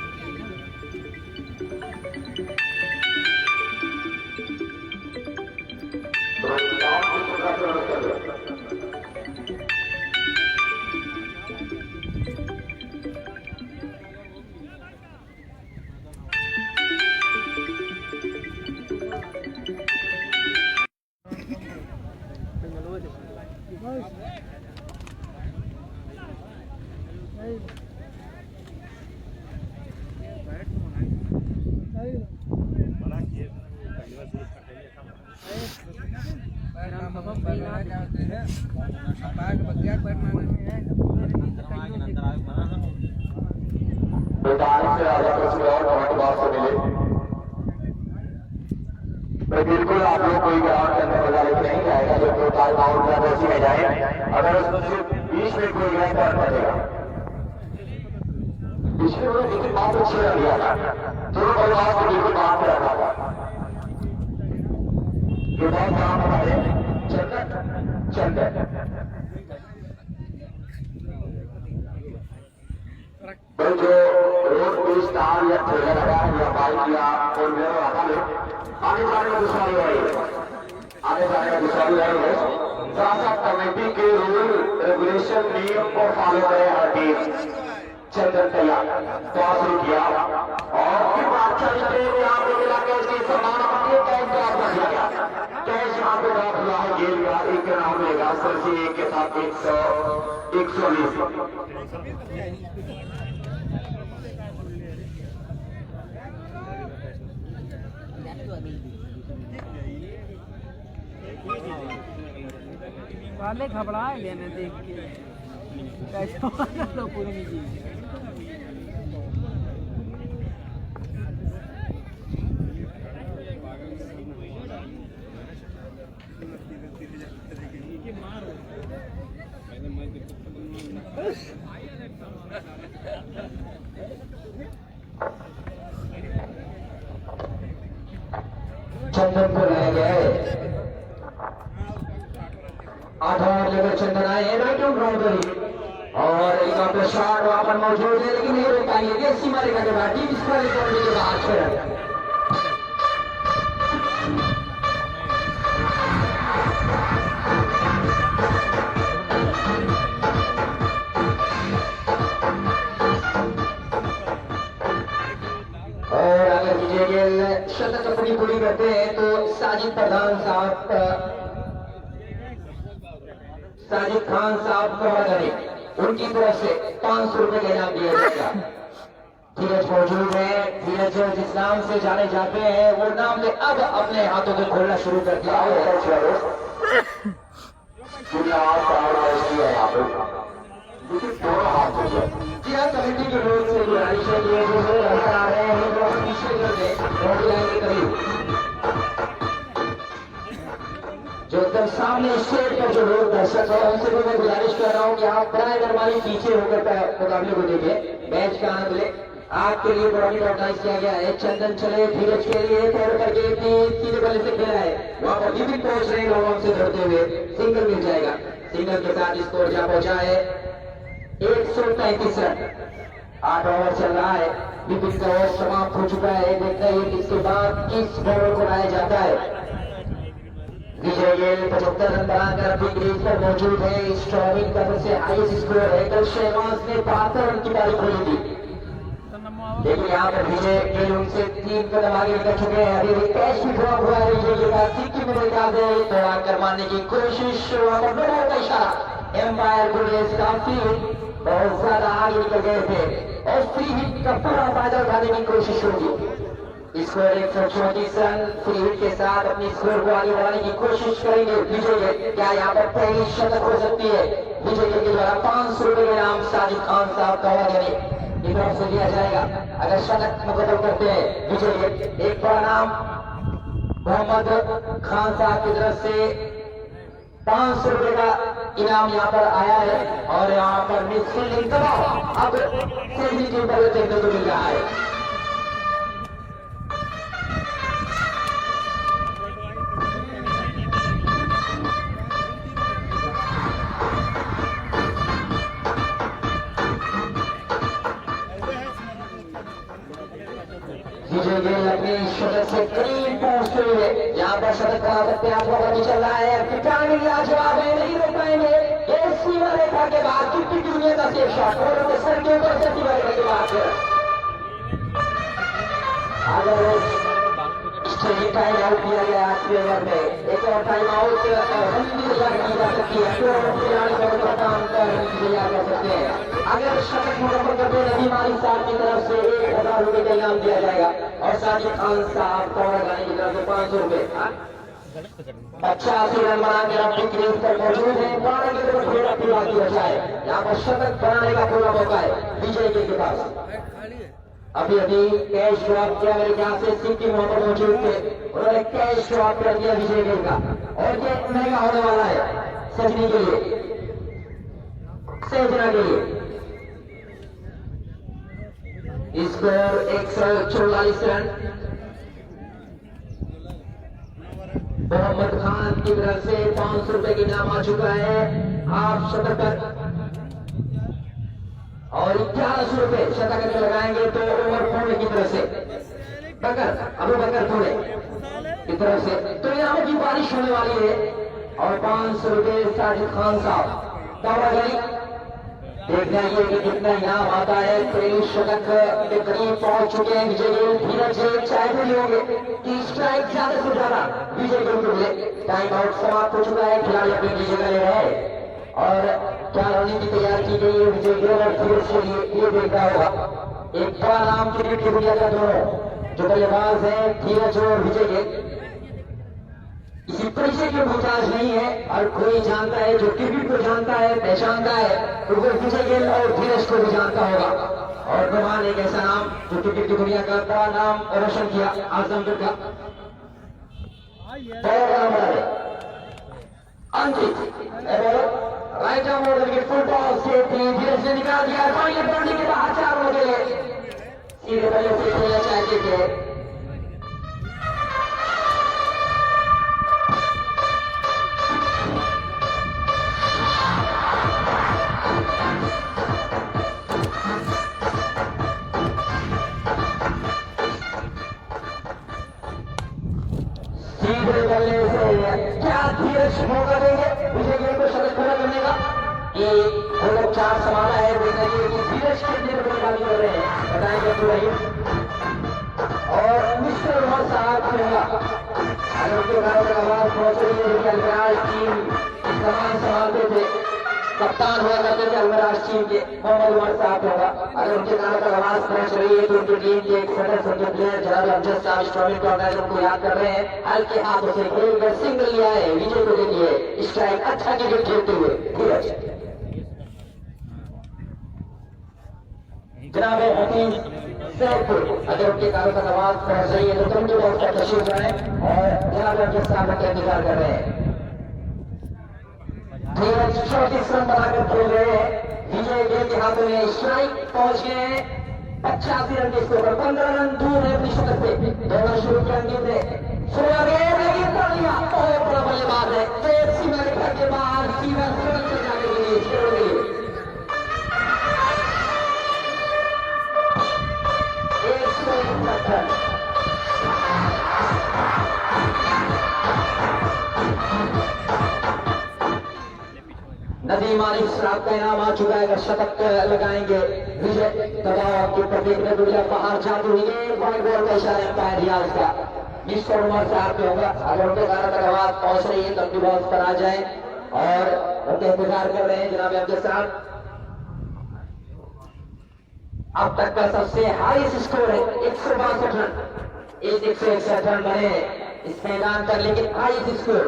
बिल्कुल आप लोग कोई ग्राउंड के अंदर मजा लेके नहीं जाएगा जो दो चार राउंड में उसी में जाए अगर उसमें सिर्फ 20 मिनट कोई नहीं कर पड़ेगा पिछले वाले विकेट बहुत अच्छे रख दिया था दोनों परिवार को बिल्कुल बाहर पे रखा था ये बहुत काम हमारे चंदन जो रोड पे स्टार या ठेला लगा या बाइक या फोर व्हीलर आता है आने जाने में दुश्वारी आई है आने जाने में दुश्वारी आई है साथ साथ कमेटी के रूल रेगुलेशन नियम को फॉलो करे हर टीम चंदन तैयार टॉस शुरू किया और फिर बात चलते यहाँ पे मिला कैच की सम्मान अपने कैच ड्रॉप कर दिया गया कैच यहाँ पे ड्रॉप हुआ है गेम का एक राउंड लेगा सर से एक के साथ 120 वाले घबराए लेने देख के कैसे तो पूरी नहीं की चंदन को लाया गया है 8 ओवर लेकर चंदन आए राइट ऑन बाउंड्री और यहाँ पे शॉट वहां पर मौजूद है लेकिन नहीं रोक पाएंगे सीमा रेखा के बाद डीप स्क्वायर बाउंड्री के बाहर छोड़ा और अगर विजय गेल शतक अपनी पूरी करते हैं तो साजिद खान साहब कवागरी उनकी तरफ से 500 रुपए का इनाम दिया जाएगा धीरज मौजूद है धीरज जिस नाम से जाने जाते हैं वो नाम ने अब अपने हाथों को खोलना शुरू कर दिया है कमेटी के लोग से गुजारिश है ये जो लड़का आ रहे हैं वो पीछे कर दे लाइन के करीब जो एकदम सामने स्टेज पर जो लोग दर्शक है उनसे भी मैं गुजारिश कर रहा हूँ कि आप बड़ा नरमानी पीछे होकर मुकाबले को देखिए मैच का आनंद ले आपके लिए बॉडी ऑर्गेनाइज किया गया है चंदन चले धीरज के लिए पैर करके सीधे बल्ले से खेला है वहां पर विपिन पहुंच रहे लोगों से धरते हुए सिंगल मिल जाएगा सिंगल के साथ स्कोर जा पहुंचा है 135 रन 8 ओवर चल रहा है विपिन का ओवर समाप्त हो चुका है देखते हैं इसके बाद किस बॉलर को लाया जाता है विजय गेल 75 रन बनाकर अपनी क्रीज पर मौजूद है इस टूर्नामेंट का सबसे हाईएस्ट स्कोर है कल शहबाज ने 72 रन की पारी खोली थी लेकिन यहाँ पर विजय गेल उनसे 3 कदम आगे निकल चुके हैं अभी भी कैच भी ड्रॉप हुआ है विजय के बाद सिक्की में निकाल दे दौड़ा कर मारने की कोशिश वहां पर बड़ा का इशारा एम्पायर गुलेस काफी बहुत ज्यादा आगे निकल गए थे और फ्री हिट का पूरा फायदा उठाने की कोशिश होगी स्कोर 134 रन फ्री हिट के साथ अपनी स्कोर को आगे बढ़ाने की कोशिश करेंगे विजय क्या यहाँ पर पहली शतक हो सकती है विजय के द्वारा 500 रुपए के नाम साजिद खान साहब का की तरफ से दिया जाएगा अगर शतक मुकदम करते हैं विजय एक बड़ा नाम मोहम्मद खान साहब की तरफ से 500 रुपए का इनाम यहाँ पर आया है और यहाँ पर मिस फील्डिंग दबाव अब सेंचुरी टीम पर देखने को मिल रहा है। विजय गेल अपने शतक से करीब पहुंचते हुए यहाँ पर शतक बना सकते हैं। आपको पता चल रहा है पिटानी लाजवाब है, नहीं रोक पाएंगे। ये सीमा रेखा के बाद क्रिकेट दुनिया का सेफ शॉट और सर के ऊपर से सीमा रेखा के बाद अगर स्ट्रेट टाइम आउट दिया गया आज के ओवर में, एक और टाइम आउट की जा सकती है तो खिलाड़ी को काम दिया जा सकते हैं। अगर शतक मुकम्मल करते हैं नदीम आलिम साहब की तरफ से 1000 रुपए का इनाम दिया जाएगा और साजिद खान साहब कौड़ा गाने की तरफ से 500 रुपए। 85 रन बना के अब क्रीज पर मौजूद है। 12 की तरफ फिर अपनी बाकी बचाए। यहाँ पर शतक बनाने का पूरा मौका है विजय के पास। अभी कैश ड्रॉप किया मेरे ख्याल से सिक्किम वहां पर मौजूद थे, उन्होंने कैश ड्रॉप कर दिया विजय गेल का और ये महंगा होने वाला है सजनी के लिए, सेजना के लिए। Score 144 run. मोहम्मद खान की तरफ से 500 रुपए की इनाम आ चुका है हाफ शतक पर और 1100 रुपए शतक में लगाएंगे तो ओवर पुणे की तरफ से अबू बकर पुणे की तरफ से तो यहाँ की बारिश होने वाली है और 500 रुपए साजिद खान साहब दौड़ा गई। देखना ये कि कितना इनाम आता है। 23 शतक के करीब पहुंच चुके हैं विजय गेल। धीरज चाहे भी होंगे कि स्ट्राइक ज्यादा से ज्यादा विजय गेल को मिले। टाइम आउट समाप्त हो चुका है, खिलाड़ी अपनी अपनी जगह ले रहे हैं और क्या रणनीति तैयार की गई है विजय गेल और धीरज के लिए ये देखना होगा। एक बड़ा नाम क्रिकेट की दुनिया का दोनों जो बल्लेबाज है धीरज और विजय गेल किसी परिचय के मोहताज नहीं है और कोई जानता है जो क्रिकेट को जानता है पहचानता है तो वो विजय गेल और धीरज को भी जानता होगा। और गुमान एक ऐसा नाम जो क्रिकेट की दुनिया का बड़ा नाम रोशन किया आजमगढ़ का राइट आर्म ऑर्डर के फुटबॉल से धीरज ने निकाल दिया। फाइनल बाउंड्री के बाहर 4 हो गए सीधे बल्ले से खेलना चाहते थे। क्या धीरज मौका देंगे विजय गेल को शतक पूरा करने का? ये 4 संभाला है धीरज कितने बल्लेबाजी कर रहे हैं बताएंगे पूरा ही। और मिस्टर उमर साहब होगा अगर उनके घरों का आवाज पहुंच रही है जो अलमराज टीम समान संभालते थे, कप्तान हुआ करते थे अलमराज टीम के मोहम्मद उमर साहब होगा। अगर उनके घरों का आवाज पहुंच रही है तो उनकी टीम के एक सदस्य जो प्लेयर जनाब अमजद साहब स्टॉमिंग ऑर्गेनाइजर को याद कर रहे हैं। हल्के हाथों से खेलकर सिंगल लिया है विजय को दे दिए स्ट्राइक। अच्छा क्रिकेट खेलते हुए धीरज जनाब हकीम सैदपुर अगर उनके कारों का आवाज पहुंच रही है तो उनके बहुत अच्छा तशरीफ रहे और जनाब अमजद साहब का इंतजार कर रहे हैं। धीरज 34 रन बनाकर खेल रहे हैं। विजय गेल के हाथों में स्ट्राइक पहुंच गए हैं 85 रन के स्कोर पर। 15 रन दूर है अपनी शतक से। दोनों शुरू के अंकित है बहुत बड़ा बल्लेबाज है सीमा रेखा के बाद सीमा रन से जाने के लिए नदीम आलिम साहब का इनाम आ चुका है। अगर शतक लगाएंगे विजय दबाव के ऊपर देखने को मिला बाहर जाते हुए व्हाइट बॉल का इशारा एम्पायर रियाज का मिस्टर उमर साहब पे होगा। अगर उनके कारण तक आवाज पहुंच रही है तो अपनी बॉल पर आ जाए और उनके इंतजार कर रहे हैं जनाब अमजद साहब। अब तक का सबसे हाईएस्ट स्कोर है 162 रन। 161 रन बने इस मैदान पर लेकिन हाईएस्ट स्कोर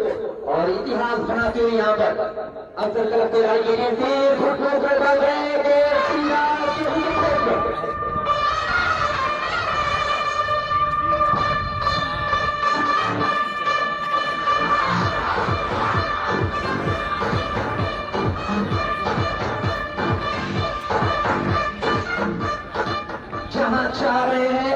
और इतिहास बनाते हुए यहाँ पर अफजल कलब तैयारी के लिए फुटबॉल बल गए जहां चाह रहे हैं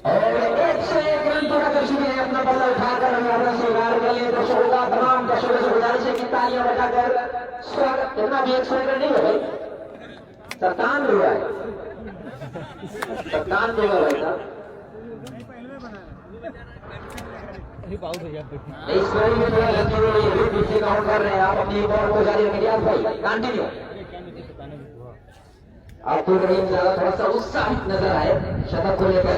और 101 रन पूरा कर चुके हैं। अपना बल्ला उठाकर हमारा स्वीकार कर लिए दर्शकों का, तमाम दर्शकों से गुजारिश है कि तालियां बजाकर स्वागत। कितना भी 101 रन नहीं है भाई, 97 हुआ है, 97 हुआ भाई साहब। इस स्कोरिंग में थोड़ा गलती हो रही है, पीछे काउंट कर रहे हैं आप, अपनी बॉल को जारी रखेंगे आप भाई, कंटिन्यू। आपको रहीम ज्यादा थोड़ा सा उत्साहित नजर आए शतक को लेकर,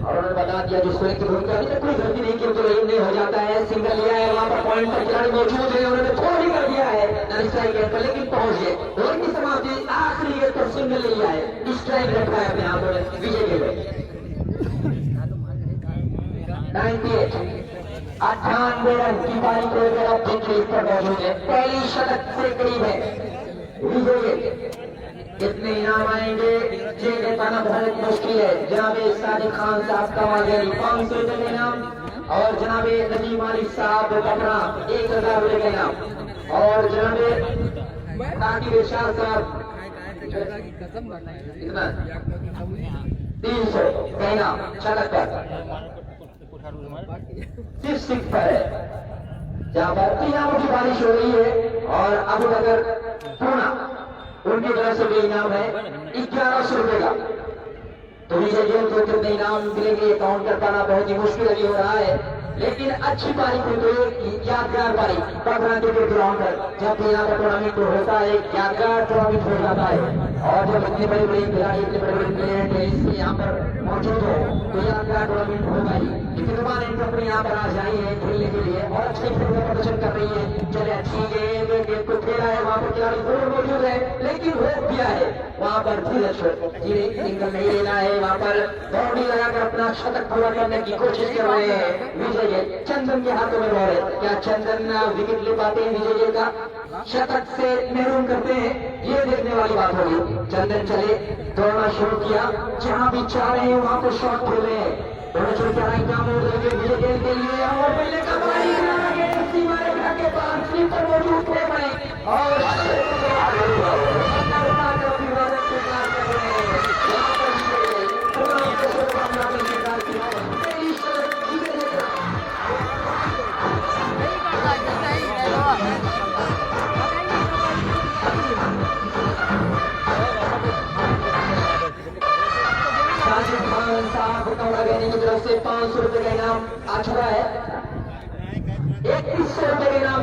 और उन्होंने बता दिया जो स्कोरिंग की भूमिका अभी तक कोई गलती नहीं की तो रहीम नहीं हो जाता है। सिंगल लिया है, वहां पर पॉइंट पर खिलाड़ी मौजूद है, उन्होंने थोड़ा भी कर दिया है स्ट्राइक गेट पर, लेकिन पहुंच गए। ओवर की समाप्ति आखिरी गेट पर सिंगल लिया है, स्ट्राइक रखा है अपने हाथों में विजय के लिए। 98 रन की पारी को लेकर अब विजय पर मौजूद है, पहली शतक से करीब है विजय। कितने इनाम आएंगे ये पाना बहुत मुश्किल है। जनाबे सादिक खान साहब का माजरी 500 रुपए का इनाम, और जनाबे नजीम मालिक साहब अपना 1000 रुपए का इनाम, और जनाबे ताकिब इरशाद साहब कितना 300 का इनाम शतक पर, सिर्फ 6 पर है। जहाँ पर इनामों की बारिश हो रही है, और अबू बकर पूना उनकी तरफ से भी इनाम है 1100 रुपए का। तो विजय गेम को कितने इनाम मिलेंगे काउंट कर पाना बहुत ही मुश्किल अभी हो रहा है, लेकिन अच्छी पारी को तो एक यादगार पारी पटना क्रिकेट ग्राउंड पर जब भी यहाँ पर टूर्नामेंट होता है, एक यादगार टूर्नामेंट हो जाता है। और जब इतने बड़े बड़े खिलाड़ी, इतने बड़े बड़े प्लेयर यहाँ पर मौजूद हो तो यादगार टूर्नामेंट होगा ही। फिरमान एंड कंपनी यहाँ पर आज आई है खेलने के लिए और अच्छे खेल का प्रदर्शन कर रही है। चले अच्छी गेम को खेला है, वहाँ पर खिलाड़ी जरूर मौजूद है, लेकिन रोक दिया है वहाँ पर सिंगल नहीं लेना है। वहाँ पर बाउंड्री लगाकर अपना शतक पूरा करने की कोशिश कर रहे हैं विजय। चंदन के हाथों में बॉल है, क्या चंदन विकेट ले पाते हैं विजय का, शतक से महरूम करते हैं, ये देखने वाली बात होगी। चंदन चले दौड़ना शुरू किया, जहां भी चाह रहे हैं वहां पर शॉट खेल रहे हैं। दोनों शुरू कर विजय के लिए, और पहले कबाड़ी सीमा रेखा के पास स्लीपर मौजूद थे और की तरफ से 500 रुपए का इनाम आ चुका है। 3100 रुपए का इनाम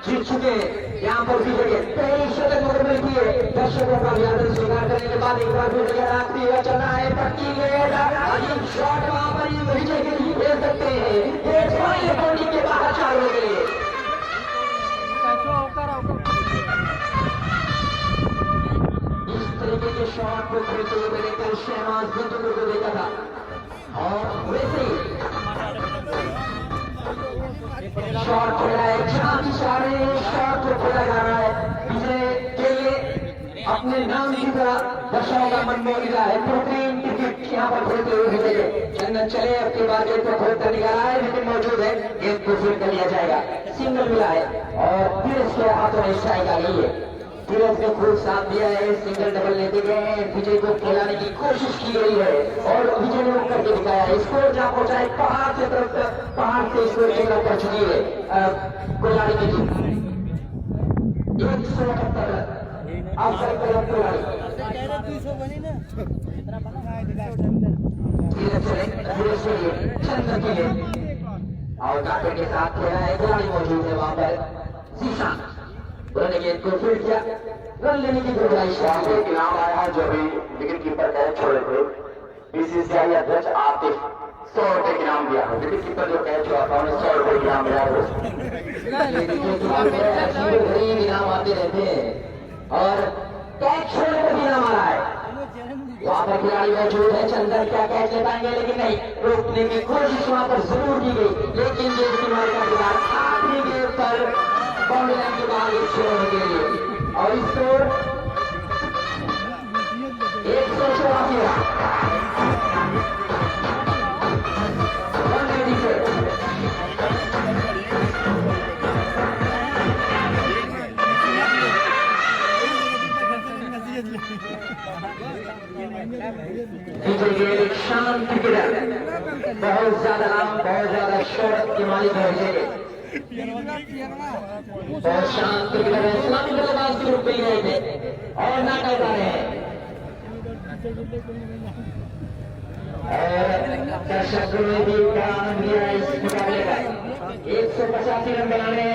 जीत चुके हैं यहाँ पर विजय। पहली शतक मगर मिलती है, दर्शकों का अभिवादन स्वीकार करने के बाद एक बार फिर आखिरी हुआ चल रहा है पट्टी में शॉट वहां पर विजय के लिए खेल सकते हैं पट्टी के बाहर 4 हो गए। इस तरीके के शॉट को खेलते हुए मैंने कल शहनाज बिंदु को देखा था, और वैसे ही शॉट खेला है, जहां भी सारे शॉट को खेला जा रहा है विजय के लिए अपने नाम की तरह दर्शकों का मन मोह लिया है। प्रोटीन क्रिकेट यहाँ पर खेलते हुए विजय। चंदन चले अपने बार गेट को खोल कर निकाला है, लेकिन मौजूद है, गेंद को फील्ड कर लिया जाएगा। सिंगल मिला है और फिर इसके हाथों में स्ट्राइक आ गई है। धीरज ने खूब साथ दिया है, सिंगल डबल लेते गए, विजय को खिलाने की कोशिश की गई है और विजय ने करके दिखाया है। स्कोर जहां पहुंचा है पहाड़ से तरफ, पहाड़ से स्कोर की तरफ पहुंच चुकी है कोलाड़ी की टीम 178 रन। अब कोलाड़ी धीरज के लिए, चंदन के लिए और काटे के साथ खेला है, कोलाड़ी मौजूद है वहां पर। शीशा उन्होंने गेंद को फील्ड किया, रन लेने की गुंजाइश है। एक इनाम आया जो भी विकेट कीपर कैच छोड़े थे, बीसीसीआई अध्यक्ष आतिफ 100 रुपए का इनाम दिया। विकेट कीपर जो कैच हुआ था उन्हें 100 रुपए इनाम मिला। गरीब इनाम आते रहते हैं और कैच छोड़ने पर भी इनाम आ रहा है। वहां पर खिलाड़ी मौजूद है, चंदन क्या कैच ले पाएंगे, लेकिन नहीं, रोकने की कोशिश वहां पर जरूर की गई, लेकिन ये सीमा का खिलाड़ी आखिरी गेंद पर बाउंड्री लाइन के बाहर एक छोड़ने के लिए, और स्कोर 184 186। विजय एक शांत क्रिकेटर, बहुत ज्यादा नाम, बहुत ज्यादा शोहरत के मालिक है विजय, बहुत शांत क्रिकेटर है, इस्लामी बल्लेबाज के रूप में ही रहे थे और नाटक आ रहे हैं। और दर्शकों ने भी काम लिया इस मुकाबले का, 185 रन बनाने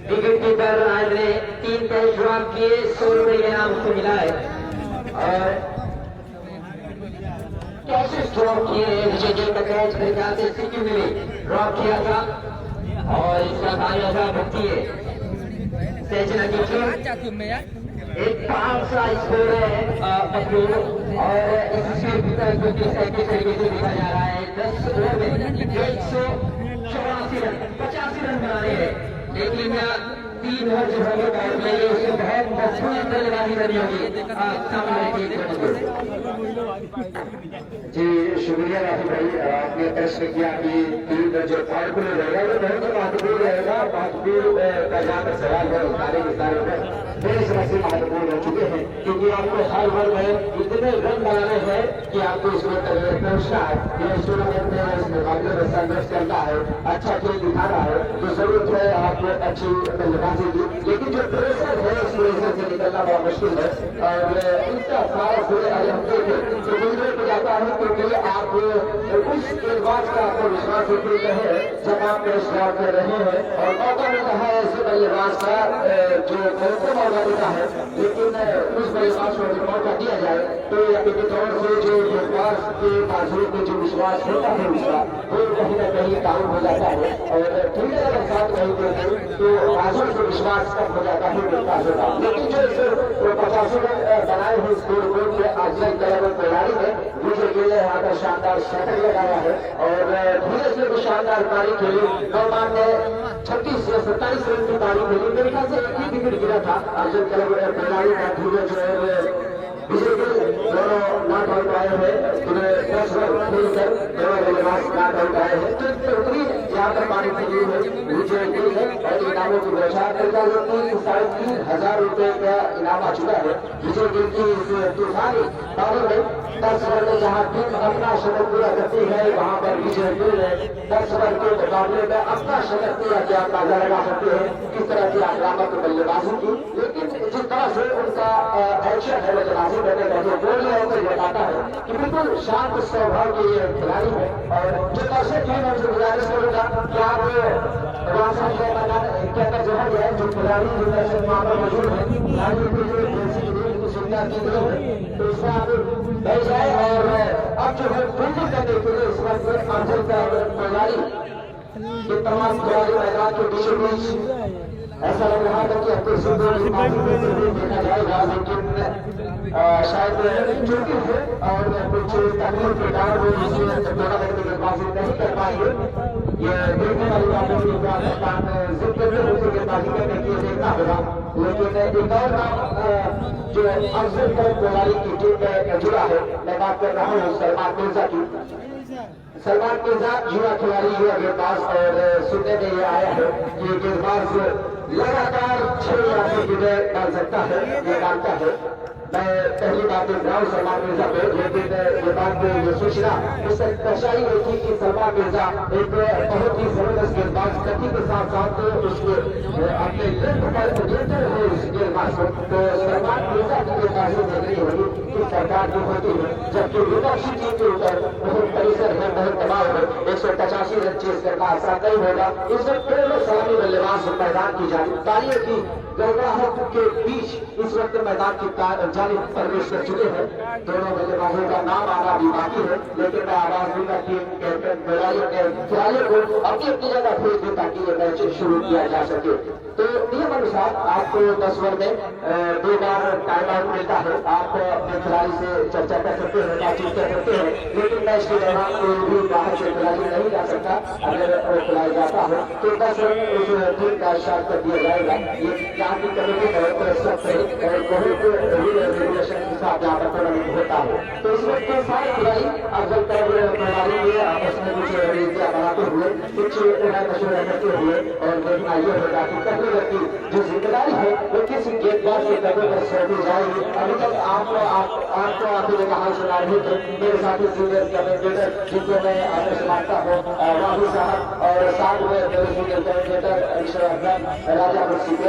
विकेट कीपर आज ने 3 कैच ड्रॉप किए, 100 रुपये के नाम उसको मिला है और कैचेस ड्रॉप किए। विजय गेंद का कैच मेरे ख्याल से सिक्किम में भी ड्रॉप किया था और इसका ताजा था भक्ति है सेजना की टीम। एक 5 सा स्कोर है मकबूल और इस स्कोर की तरफ को किस तरीके से देखा जा रहा है। 10 ओवर में 184 रन 85 रन बनाने हैं, लेकिन 3 ओवर जो होंगे पावर प्ले उसमें बहुत मजबूत बल्लेबाजी करनी होगी सामने की टीम को। जी शुक्रिया राहुल भाई, आपने प्रश्न किया कि टीम का जो पावर प्ले रहेगा वो बहुत ही महत्वपूर्ण रहेगा। महत्वपूर्ण का जहाँ पर सवाल है सारे के सारे मेरे समझ से महत्वपूर्ण हो चुके हैं, क्योंकि आपको हर ओवर में इतने रन बनाने हैं कि आपको इसमें पहुंचना है। ये इस टूर्नामेंट में इस मुकाबले में संघर्ष करता है, अच्छा खेल दिखा रहा है, तो जरूरत है आपको अच्छी बल्लेबाजी की। लेकिन जो प्रेशर है उस प्रेशर से निकलना बहुत मुश्किल है और इसका सारा पूरे हम देखें तो गुजरे को जाता है, क्योंकि आप उस गेंदबाज का आपको विश्वास होते है जब आप टेस्ट कर रहे हैं और मौका मिलता है ऐसे बल्लेबाज का जो मौका देता है, लेकिन उस बल्लेबाज को अगर मौका दिया जाए तो यकीनी तौर से जो गेंदबाज के बाजुओं में जो विश्वास होता है उसका वो कहीं ना कहीं डाउन हो जाता है और ठीक है अगर साथ नहीं देते तो बाजुओं से विश्वास कम हो जाता है गेंदबाज होगा। लेकिन जो 85 रन बनाए हुए स्कोर बोर्ड के अफजल कलर तैयारी में विजय के लिए यहाँ पर शानदार शतक लगाया है और धीरे से भी शानदार पारी खेली। नौमान ने 36 से 27 रन की पारी खेली, मेरे ख्याल से एक ही विकेट गिरा था अफजल कलर तैयारी का धीरे जो है विजय गिल दोनों नॉट आउट आए हैं, उन्हें 10 रन खेलकर दोनों बल्लेबाज नॉट आउट आए हैं। तो उत्तरी यहाँ पर पानी खेली है विजय गिल है और इनामों की घोषणा करता है। 3,500 रुपए का इनाम आ चुका है विजय गिल की इस तूफानी पारी में। 10 ओवर में जहाँ टीम अपना शतक पूरा करती है वहाँ पर विजय गिल ने 10 ओवर के मुकाबले में अपना शतक पूरा किया। अंदाजा लगा सकते हैं किस तरह की आक्रामक बल्लेबाजी की, लेकिन जिस तरह से उनका एक्शन है बल्लेबाजी करने का जो बोल है उसे बताता है कि बिल्कुल शांत स्वभाव के ये खिलाड़ी है। और जो दर्शक टीम है उनसे गुजारिश करूंगा कि आप के अंदर जो है जो खिलाड़ी जो दर्शक वहाँ पर मौजूद है सुविधा की गई है तो इसमें आप बैठ जाए और अब जो है फील्डिंग करने के लिए इस वक्त अफजल का तैयारी ये तमाम खिलाड़ी मैदान के बीचों बीच ऐसा लग रहा था कि अब तो देखा जाएगा, लेकिन शायद चुनती है और कुछ तकलीफ के कारण वो टूर्नामेंट में गेंदबाजी नहीं कर पाएंगे। ये देखने वाली बातों की कप्तान जिद करते हुए गेंदबाजी करने के लिए देखना होगा। लेकिन एक और नाम जो अफजल कर खिलाड़ी की टीम में जुड़ा है, मैं बात कर रहा हूँ सलमान मिर्जा की। सलमान मिर्जा युवा खिलाड़ी युवा गेंदबाज और सुनने में ये आया है कि गेंदबाज लगातार 6 या 7 विकेट डाल सकता है, ये डालता है। मैं पहली बात देख रहा हूँ सलमान मिर्जा पे, लेकिन ये बात ये सूचना इस तक दर्शाई गई थी कि सलमान मिर्जा एक बहुत ही जबरदस्त गेंदबाज गति के साथ साथ उसके अपने लेफ्ट पर नियंत्रण है उस गेंदबाज को। तो सलमान मिर्जा की गेंदबाजी देखनी होगी किस प्रकार की होती है, जबकि विपक्षी टीम के ऊपर बहुत परिसर है, बहुत दबाव है। 185 रन चेस करना आसान नहीं होगा। इस वक्त केवल सलामी बल्लेबाज मैदान की जानी तालियों की गड़गड़ाहट के बीच इस वक्त मैदान की जानी प्रवेश कर चुके हैं। दोनों बल्लेबाजों का नाम आना भी बाकी है, लेकिन मैं आवाज भी करती कैप्टन खिलाड़ियों को अपनी अपनी जगह भेज दूं ताकि ये मैच शुरू किया जा सके। तो नियम अनुसार आपको 10 ओवर में 2 बार टाइम आउट मिलता है। आप अपने खिलाड़ी से चर्चा कर सकते हैं, बातचीत कर सकते हैं, लेकिन मैच के दौरान कोई भी बाहर से खिलाड़ी नहीं जा सकता। अगर खिलाया जाता है तो 10 रन उस टीम का शॉट कर दिया जाएगा। ये यहाँ की कमेटी बहुत सख्त है और बहुत रूल रेगुलेशन के साथ यहाँ पर टूर्नामेंट होता है। तो इस वक्त सारे खिलाड़ी अफजल प्रणाली में आपस में कुछ रीतियाँ बनाते हुए कुछ मशवरा करते हुए और देखना ये होगा कि पहले व्यक्ति जो जिम्मेदारी है वो किस गेंदबाज के कदम पर सौंपी जाएगी। अभी तक आपको आते हुए कहा सुना रहे थे मेरे साथी सीनियर कमेंटेटर जिनको मैं आपसे समाप्ता हूँ राहुल साहब और साथ में सीनियर कमेंटेटर राजा सिंह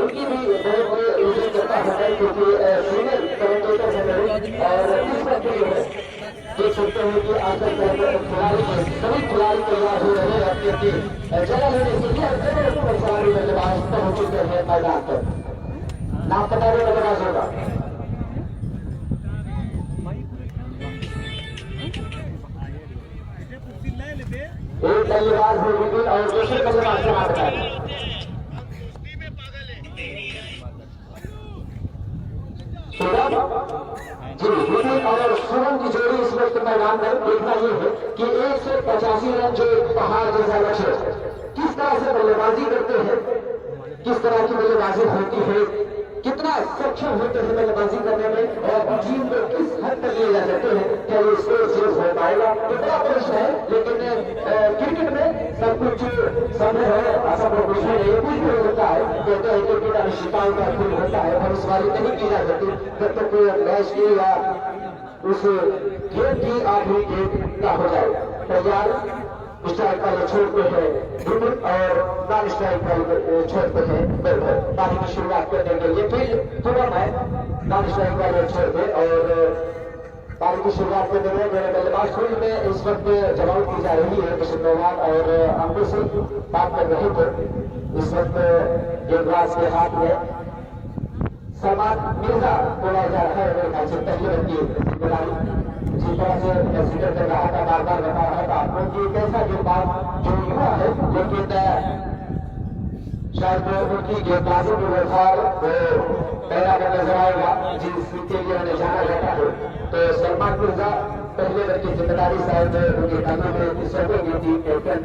उनकी भी बहुत इज्जत करता है क्योंकि सीनियर कमेंटेटर है और इस वक्त जो है देख सकते हैं कि आजकल खिलाड़ी सभी खिलाड़ी तैयार हो रहे हैं अपनी जगह लेने के लिए खिलाड़ी बल्लेबाज पहुंच चुके हैं मैदान पर। नाम बता रहे बल्लेबाज होगा एक बल्लेबाज होगी और दूसरे बल्लेबाज का नाम बताएं। जी विपिन और सुमन की जोड़ी इस वक्त मैदान में देखना ये है कि 185 रन जो एक पहाड़ जैसा लक्ष्य है किस तरह से बल्लेबाजी करते हैं, किस तरह की बल्लेबाजी होती है, कितना सक्षम होते हैं बल्लेबाजी करने में और टीम को किस हद तक ले जा सकते हैं। क्या ये स्कोर सेव हो पाएगा कितना प्रश्न है, लेकिन क्रिकेट में सब कुछ संभव है, असंभव कुछ नहीं है, कुछ भी हो सकता है। कहते हैं क्रिकेट अनिश्चितताओं का खेल होता है, भविष्यवाणी नहीं की जा सकती जब तक मैच की या उस गेम की आखिरी गेम ना हो जाए। तैयार स्ट्राइक वाले छोड़ते हैं विपिन और नॉन स्ट्राइक वाले छोड़ते हैं वैभव। पारी की शुरुआत करने के लिए फिर थोड़ा है नॉन स्ट्राइक वाले छोड़ते और पारी की शुरुआत करने में मेरे बल्लेबाज फील्ड में इस वक्त जवाब की जा रही है किशन नौवान और अंकुर सिंह बात कर रहे थे। इस वक्त गेंदबाज के हाथ में सलमान मिर्जा बोला जा रहा है, मेरे ख्याल से पहले रन की जिम्मेदारी जिस तरह से कंसीडर कर रहा था, बार बार बता रहा था आपको कि एक ऐसा गेंदबाज जो युवा है लेकिन शायद उनकी गेंदबाजी की व्यवहार पैदा कर नजर आएगा जिसके लिए उन्हें जाना जाता है। तो सलमान मिर्जा पहले रन की जिम्मेदारी शायद उनके कानों में सौंपेगी थी कैप्टन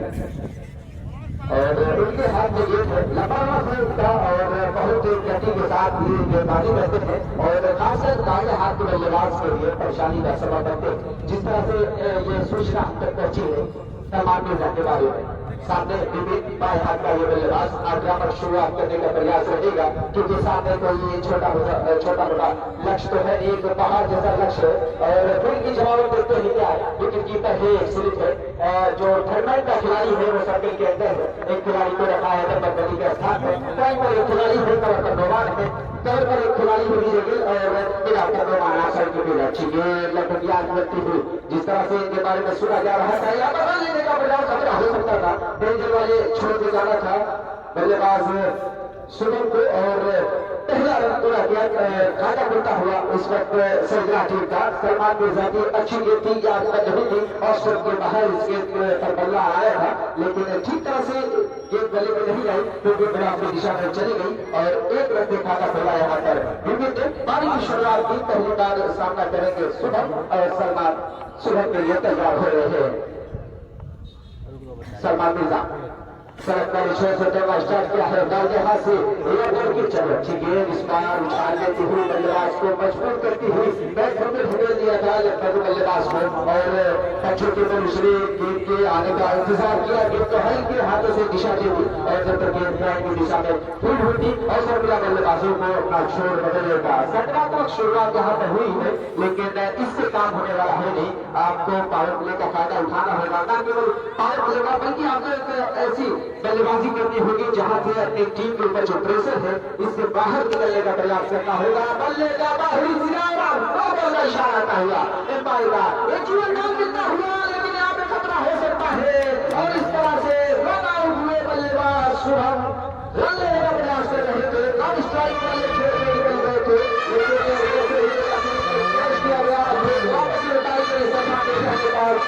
और उनके हाथ में गेंद है लंबा है उनका और बहुत गति के साथ ये गेंदबाजी करते हैं और खासकर दाहिने हाथ के बल्लेबाज के लिए परेशानी का सबब बनते हैं। जिस तरह से ये सूचना हम तक पहुंची है सलमान मिर्जा के बारे में, सामने विपिन बाएं हाथ का ये बल्लेबाज आक्रामक शुरुआत करने का प्रयास रहेगा क्योंकि सामने कोई छोटा मोटा लक्ष्य तो है, एक पहाड़ जैसा लक्ष्य है और फिर की जवाब देते ही क्या है विकेट कीपर है एक स्लिप है जो थर्डमैन का खिलाड़ी है वो सर्कल के अंदर है। एक खिलाड़ी को रखा है नंबर बली के स्थान पर, टाइम पर एक खिलाड़ी है कवर नौवान है, कवर पर एक खिलाड़ी है विजय गिल और बिना नौवान आसन की भी अच्छी गेंद लगभग याद करती हुई जिस तरह से इनके बारे में सुना जा रहा था यहाँ पर लेने का बड़ा खतरा हो सकता था। डेंजर वाले छोड़ के जाना था बल्लेबाज सुमन को और पहला रन पूरा किया घाटा मिलता हुआ इस वक्त सरगरा टीम का। सलमान मिर्जा की अच्छी गेंद थी, याद कर नहीं थी ऑस्ट्रेलिया के बाहर इस गेंद पर बल्ला आया था लेकिन ठीक तरह से गेंद गले में नहीं आई क्योंकि बड़ा अपनी दिशा में चली गई और एक रन के खाता खोला यहाँ पर विकेट। पारी की शुरुआत की पहली बार सामना करेंगे सुबह और सलमान सुबह के लिए तैयार हो रहे हैं। सलमान मिर्जा सड़क पर छोर से दौड़ा स्टार्ट किया है, डाल के हाथ से एयरबॉल की चल अच्छी गेंद इस बार उछाल लेती हुई बल्लेबाज को मजबूत करती हुई बैट में ढूंढ दिया था लगभग बल्लेबाज को और बच्चों के दूसरे गेंद के आने का इंतजार किया। गेंद को हल्के हाथों से दिशा दी हुई और जब तक गेंद पॉइंट की दिशा में फील्ड हुई थी अवसर मिला बल्लेबाजों को अपना छोर बदलने का। सकारात्मक शुरुआत यहाँ पर हुई है लेकिन इससे काम होने वाला है नहीं, आपको पावर प्ले का फायदा उठाना होगा, न केवल पावर प्ले का बल्कि आपको एक ऐसी बल्लेबाजी करनी होगी जहां से अपनी टीम के ऊपर जो प्रेशर है इससे बाहर निकलने का प्रयास करना होगा। बल्ले का बाहरी सिरा इशारा आता हुआ एम्पायर का एक जीवन नाम मिलता हुआ लेकिन यहाँ पे खतरा हो सकता है और इस तरह से रन आउट हुए बल्लेबाज शुभम रन लेने का प्रयास कर रहे थे, नॉन स्ट्राइक वाले खेल में निकल गए थे किया गया वापस लौटाई गई सभा के वापस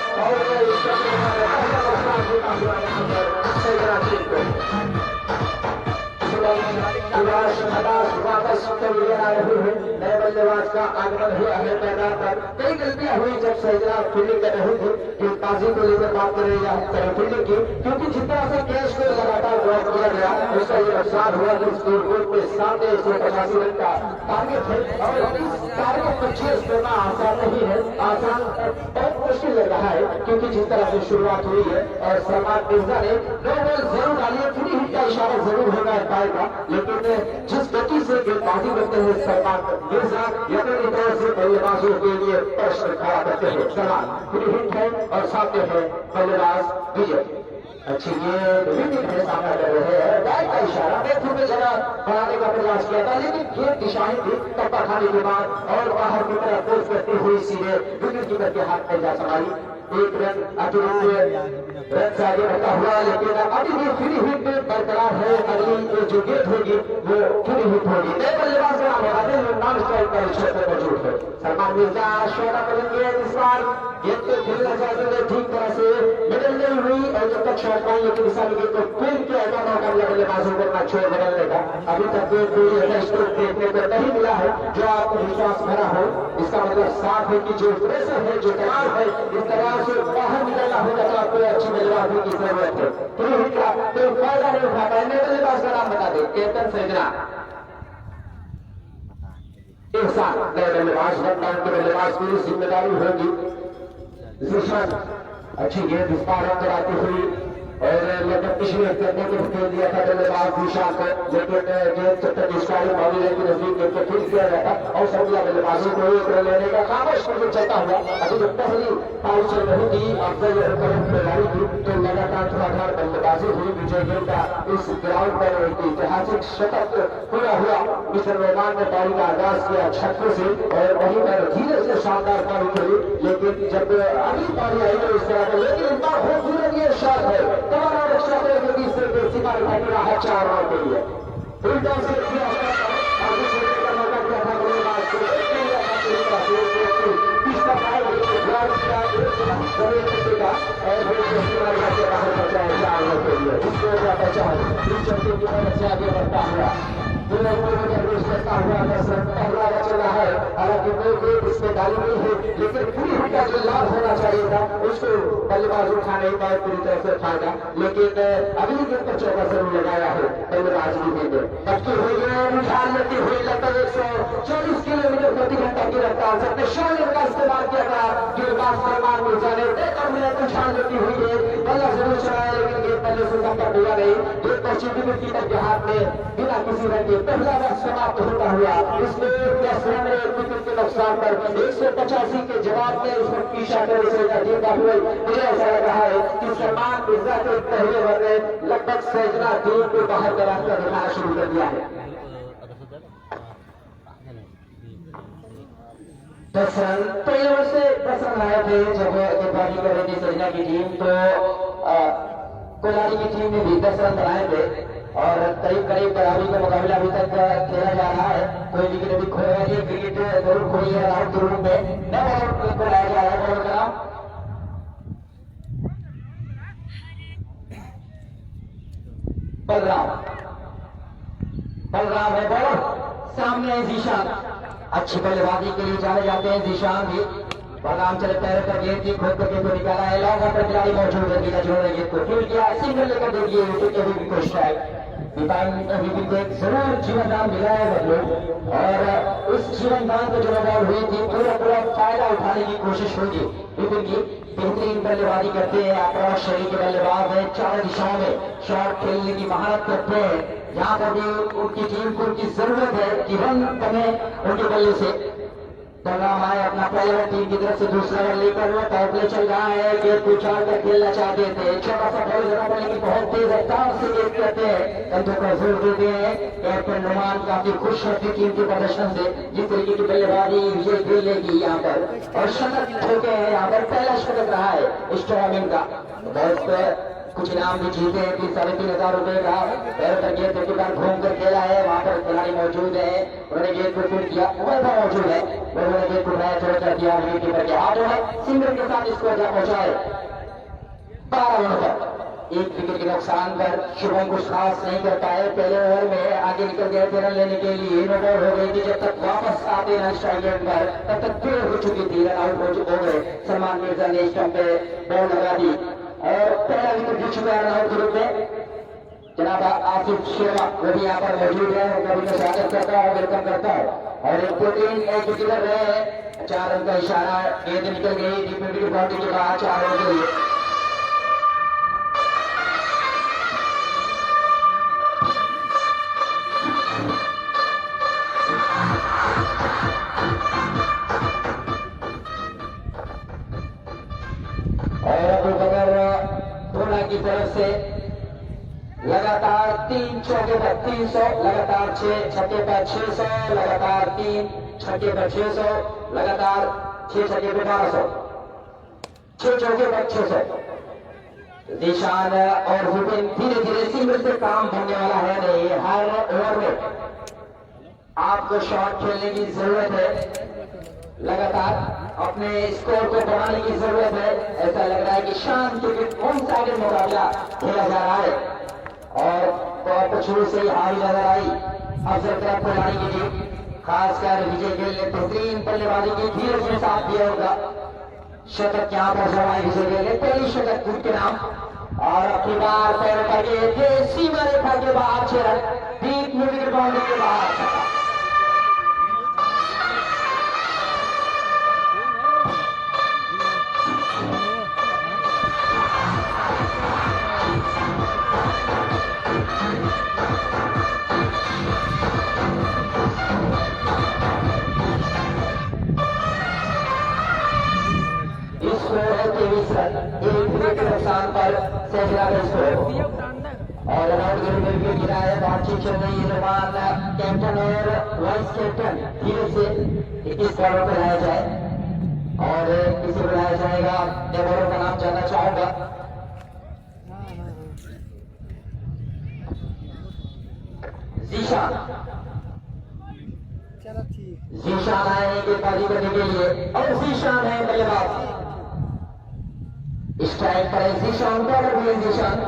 नए बल्लेबाज का आगमन हुआ है मैदान पर। कई गलतियां हुई जब सहजरा फील्डिंग कर रहे थे, गेंदबाजी को लेकर बात करें या फील्डिंग की, क्योंकि जिस तरह से कैच को लगातार क्रॉस किया गया, उसका ये नुकसान हुआ कि स्कोर बोर्ड के सामने 185 रन का टारगेट है और इस टारगेट को चेस करना आसान नहीं है, आसान बहुत मुश्किल लग रहा है क्योंकि जिस तरह से शुरुआत हुई है और सलमान मिर्जा ने नो बॉल जरूर डाली है, फ्री हिट का इशारा जरूर होगा पाएगा, लेकिन जिस गति से गेंदबाजी करते हैं सलमान मिर्जा यकीनी तौर से बल्लेबाजों के लिए प्रश्न खड़ा करते हैं। सलमान फ्री हिट है और सामने है बल्लेबाज विजय। अच्छी ये है, सामना कर रहे हैं, बैट का इशारा बैटफुट में जगह बढ़ाने का प्रयास किया था लेकिन खेल दिशाएं थी टप्पा खाने के बाद और बाहर की तरफ कोच करती हुई सीधे विकेट कीपर के हाथ में जा समाई। एक रन अतिरिक्त रन से आगे बढ़ता हुआ, लेकिन अभी भी फ्री हिट बरकरार है, अगली जो गेट होगी वो फ्री हिट होगी। नए बल्लेबाज का नाम है नॉन स्ट्राइक पर क्षेत्र मौजूद है। सलमान मिर्जा शॉट करेंगे, इस बार गेंद को खेलना चाहते थे, ठीक तरह से मिडल नहीं हुई और जब तक शॉट पाएंगे कि दिशा में गेंद को फिर किया था मौका मिला बल्लेबाजों को अपना छोर बदलने का। अभी तक कोई ऐसा स्ट्रोक देखने को नहीं मिला है जो आपको विश्वास भरा हो, इसका मतलब साफ है कि जो प्रेशर है, जो तनाव है, इस तरह से बाहर निकलना होगा तो आपको अच्छी बल्लेबाजी की जरूरत है। फ्री हिट का कोई फायदा नहीं उठा पाए। नए बल्लेबाज का नाम बता दे, कैप्टन सजना एक साथ नए बल्लेबाज लॉकडाउन के बल्लेबाज की जिम्मेदारी होगी। अच्छी गेंद इस बार अंदर आती हुई और लगभग पिछले करने को खेल दिया था बल्लेबाज दिशा को, लेकिन गेंद जब तक स्ट्राइक बाउंड्री लाइन के नजदीक गेंद को ठीक किया जाता और सभी बल्लेबाजों को एक रन लेने का खामोश करके चलता हुआ। अभी जब पहली पारी चल रही थी, अफजल खिलाड़ी थी तो लगातार धुआंधार बल्लेबाजी हुई। विजय गेंद का इस ग्राउंड पर एक ऐतिहासिक शतक पूरा हुआ। मिस्टर मैदान ने पारी का आगाज किया छक्के से और वहीं पर धीरे से शानदार पारी खेली, लेकिन जब अगली पारी आई तो इस तरह का, लेकिन इस बार खूबसूरत ये शॉट है तमाम रक्षा के बीच से सीमा उठाने का है 4 रन के लिए। उल्टा से किया मौका दिया था बल्लेबाज को, तीसरा पार ग्राउंड का जमीन का और सीमा के बाहर पहुंचाया 4 रन के लिए। इसको पहचान चलते की मदद से आगे बढ़ता हुआ पहला चल रहा है, हालांकि इसमें डाली नहीं है, लेकिन पूरी हिट का जो लाभ होना चाहिए था उसको बल्लेबाज उठा नहीं पाए पूरी तरह से फायदा, लेकिन अगली गेंद पर चौका जरूर लगाया है बल्लेबाज की गेंद पटकी हुई है, उछाल लेती हुई लगभग 140 किलोमीटर प्रति घंटा की रफ्तार से अपने शॉलर का इस्तेमाल किया था गेंदबाज सलमान मिर्जा ने। उछाल लेती हुई है, बल्ला जरूर चलाया लेकिन गेंद पहले से धक्का मिला नहीं। गेंद पर विकेट कीपर के हाथ में बिना किसी रन के पहला मैच समाप्त होता हुआ। इसमें 10 रन विकेट के नुकसान पर 185 के जवाब में इस पर पीछा करने से टीम का हुई। मुझे ऐसा लग रहा है कि सलमान मिर्जा के पहले ओवर में लगभग सजना टीम को बाहर का रास्ता दिखाना शुरू कर दिया है। 10 रन पहले ओवर से 10 रन आए थे जब गेंदबाजी कर रही थी सजना की टीम, तो कोलारी की टीम ने भी 10 रन बनाए थे और करीब करीब बराबरी का मुकाबला अभी तक खेला जा रहा है। कोई विकेट अभी खोया नहीं, विकेट जरूर खोई है राउंड जरूर में नया को लाया जा रहा है। बॉलर का नाम बलराम है, बॉलर सामने है जीशान, अच्छी बल्लेबाजी के लिए जाने जाते हैं जीशान भी। बलराम चले पैर पर गेंद की खोद करके को निकाला है, लॉन्ग पर खिलाड़ी मौजूद है, गेंद जोड़ने गेंद को फील्ड किया, सिंगल लेकर दे दिए विकेट के भी कोशिश है। विपिन को एक जरूर जीवन दान मिला है बदलो और उस जीवन दान को जो बॉल हुई थी पूरा फायदा उठाने की कोशिश होगी। विपिन की बेहतरीन बल्लेबाजी करते हैं, आक्रामक शैली के बल्लेबाज है, चारों दिशाओं में शॉट खेलने की महारत करते हैं। जहां पर भी उनकी टीम को उनकी जरूरत है कि रन बने उनके बल्ले से। बलराम आए अपना पहले टीम की तरफ से दूसरा रन लेकर पावर प्ले चल रहा है, गेंद को उछाल कर खेलना चाहते थे, छोटा सा बॉल जगह पर लेकिन बहुत तेज रफ्तार से गेंद करते हैं, कंधों पर जोर देते हैं। कैप्टन नुमान काफी खुश है अपनी टीम के प्रदर्शन से, जिस तरीके की बल्लेबाजी विजय खेल लेगी यहाँ पर और शतक ठोके हैं। यहाँ पर पहला शतक रहा है इस टूर्नामेंट का। बहुत कुछ इनाम भी जीते हैं, 3,500 रुपए का। पैर पर गेंद के बार घूम कर खेला है, वहां पर खिलाड़ी मौजूद है, उन्होंने गेंद को फील्ड किया, वैभव मौजूद है, उन्होंने गेंद को उठाया, थोड़ा कर दिया विकेट कीपर के हाथों में, सिंगल के साथ इसको पहुंचाए 12 रनों पर। एक विकेट के नुकसान पर शुभम कुछ खास नहीं कर पाए। पहले ओवर में आगे निकल गए थे रन लेने के लिए, नो बॉल हो गई थी, जब तक वापस आते रन स्ट्राइक रेट पर तब तक देर हो चुकी थी, रन आउट हो गए। सलमान मिर्जा ने स्टंप पे बॉल लगा दी और पहला विकेट गिर चुका है रन आउट के रूप में। जनाब आसिफ शर्मा वो भी यहाँ पर मौजूद है, उनका भी मैं स्वागत करता हूँ, वेलकम करता हूँ। और एक प्रोटीन एक विकेट रहे हैं, 4 रन का इशारा, गेंद निकल गई डीप मिड की बाउंड्री के बाद 4 रन के लिए। और अबू बकर टोला की तरफ से लगातार 3 चौके पर 300, लगातार 6 छक्के पर 600, लगातार 3 छक्के पर 600, लगातार 6 छक्के पर 1200, 6 चौके पर 600। निशान और विपिन धीरे धीरे सिंगल से काम होने वाला है नहीं, हर ओवर में आपको शॉट खेलने की जरूरत है, लगातार अपने स्कोर को बढ़ाने की जरूरत है। ऐसा लग रहा है कि शांत क्रिकेट वन साइडेड मुकाबला खेला जा रहा है और बहुत शुरू से ही हारी नजर आई अफजल तरफ खिलाड़ी के लिए, खासकर विजय गिल ने बेहतरीन बल्लेबाजी की, धीरे से साथ दिया होगा। शतक यहाँ पर जमाए विजय गिल ने, पहली शतक खुद के नाम, और अपनी बार पैर करके सीमा रेखा के बाद 6 रन डीप मिड की बाउंड्री के बाद। एक विकेट के नुकसान पर सहजरा का स्कोर और रनआउट के विकेट भी गिरा है। बातचीत चल रही है, जवान कैप्टन और वाइस कैप्टन धीरे से 21 बॉलों पर लाया जाए और किसे बुलाया जाएगा, बॉलर का नाम जानना चाहूंगा। जीशान आए गेंदबाजी करने के लिए और जीशान है बल्लेबाज, स्ट्राइक पर जीशान, बॉलर भी जीशान।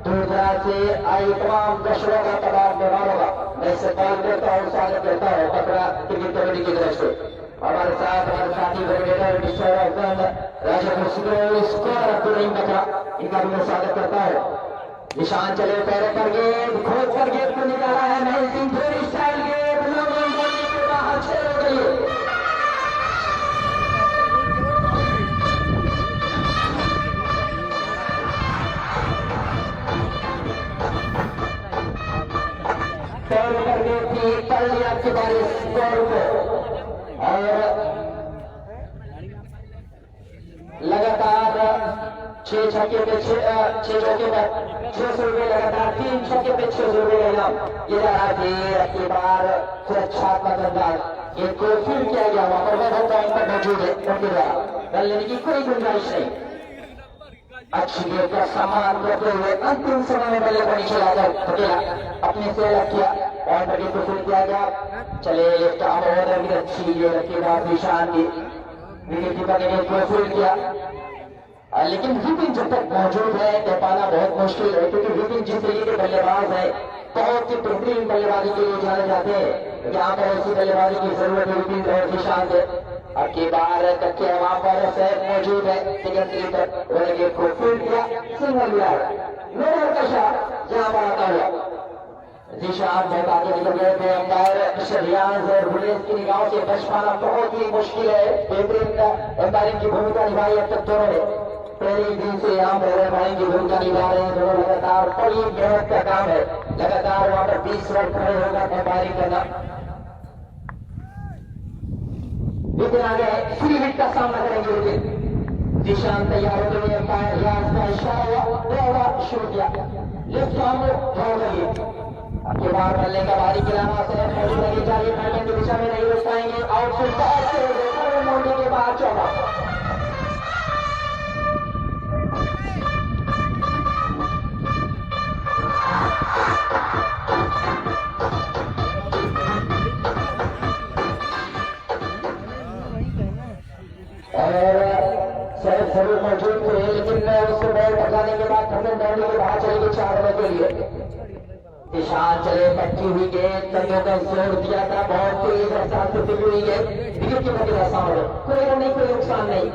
दूर दराज से आई तमाम दर्शकों का तमाम मेहमानों का मैं सत्कार करता हूँ, स्वागत करता हूँ पकड़ा क्रिकेट कमेटी की तरफ से। हमारे साथ हमारे साथी कोऑर्डिनेटर मिस्टर राजा मुस्लिम स्कोर अब्दुल रहीम बकरा, इनका भी मैं स्वागत करता हूँ। निशान चले पैरों पर गेंद खोद कर गेंद को निकाला है, नहीं सिंह फिर स्टाइल गेंद के बाहर 6 हो गई है। कर लिया आपके बारे स्कोर को और लगातार 6 छक्के पे 6 चौके पर 600 रुपये, लगातार 3 छक्के पे 600 रुपये का इनाम। ये जा रहा है कि बार सुरक्षात्मक अंदाज ये को फील्ड किया गया, वहां पर वैभव पॉइंट पर मौजूद है, उनके द्वारा रन लेने की कोई गुंजाइश नहीं। अच्छी गेंद का सामान करते हुए अंतिम समय में बल्ले को नीचे लाकर अकेला अपने से अलग किया और बल्ले को फील्ड किया गया। चले लेफ्ट आर्म ओवर भी अच्छी गेंद के बाद निशान की विकेट कीपर ने गेंद को फील्ड किया, लेकिन विपिन जब तक मौजूद है कह पाना बहुत मुश्किल है, क्योंकि विपिन जिस तरीके के बल्लेबाज है बहुत ही बेहतरीन बल्लेबाजी के लिए जाने जाते हैं। यहाँ पर ऐसी बल्लेबाजी की जरूरत है विपिन और निशान से। अब की बार कच्चे वहां पर सैफ मौजूद है, सेकंड स्लीपर उन्होंने को फील्ड किया, सिंगल मिला नोबल का शॉट जहां पर आता हुआ निशान बहुत आगे निकल गए थे। अंपायर मिस्टर रियाज और बुलेस की निगाहों से बच पाना बहुत ही मुश्किल है। बेहतरीन अंपायरिंग की भूमिका निभाई अब तक दोनों ने, पहले दिन से यहाँ पर अंपायरिंग की भूमिका निभा रहे हैं दोनों लगातार, बड़ी मेहनत का काम है, लगातार वहां पर 20 रन खड़े होकर अंपायरिंग करना। विपिन आ गए, फ्री हिट का सामना करेंगे विपिन। निशान तैयार होते हुए अंपायर रियाज का इशारा हुआ, शुरू किया लेफ्ट आर्म ड्रॉ करिए। आपके बाहर बल्ले का भारी खिलाना से लगी जा रही है, की दिशा में नहीं रोक पाएंगे। आउटफील्ड बहुत मोड़ने के बाद 14 जरूर मौजूद थे, लेकिन उससे बॉल टकराने के बाद थर्मन दौड़ने के बाहर चलेगी 4 ओवर के लिए। निशान चले पट्टी हुई गेंद, कंधों का जोर दिया था, बहुत तेज रफ्तार से टिकी हुई गेंद विकेट कीपर के सामने, कोई रन नहीं, कोई नुकसान नहीं।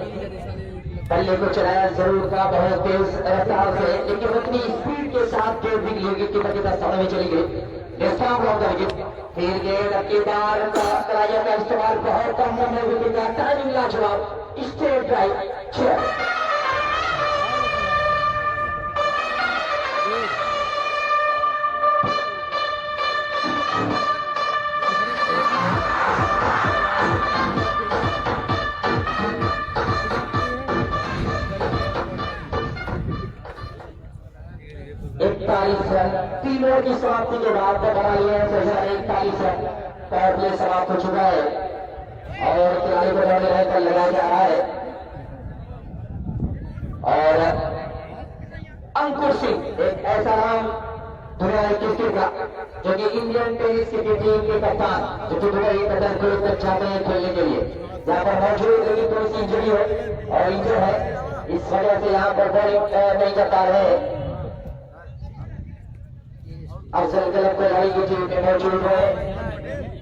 बल्ले को चलाया जरूर था बहुत तेज रफ्तार से, लेकिन उतनी स्पीड के साथ विकेट भी विकेट कीपर के साथ में चली गई। डिस्टर्ब ऑफ द विकेट, फिर गेंद की बार कराया का इस्तेमाल बहुत कम समय विकेट का टाइमिंग लाजवाब, स्ट्रेट ड्राइव 6। तीन ओवर की समाप्ति के बाद बना लिया है 41 रन। पावर प्ले समाप्त हो चुका है और खिलाड़ी को दौड़ने रहकर लगाया जा रहा है। और अंकुर सिंह एक ऐसा नाम दुनिया क्रिकेट का जो कि इंडियन टेनिस क्रिकेट टीम के कप्तान जो कि दुबई कतर को तक जाते हैं खेलने के लिए, यहाँ पर मौजूद लेकिन थोड़ी सी इंजरी हो और इंजर है, इस वजह से यहाँ पर बॉलिंग नहीं कर पा रहे हैं। अफजल कलब खिलाड़ी की टीम में मौजूद है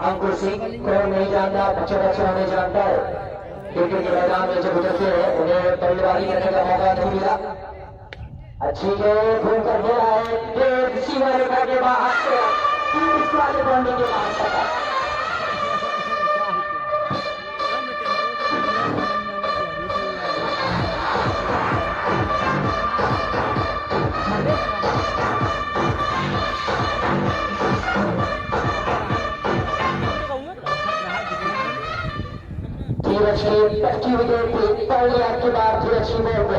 अंकुर सिंह। कौन नहीं जानता, बच्चा नहीं जानता है, क्रिकेट के मैदान में जो गुजरते हैं उन्हें बल्लेबाजी करने का मौका नहीं मिला। अच्छी गेंद घूम कर गया है, गेंद सीमा रेखा के बाहर से वाले बाउंड्री के बाहर तक। पक्की विकेट थी, पहली आपके बाद धीरज की बॉल को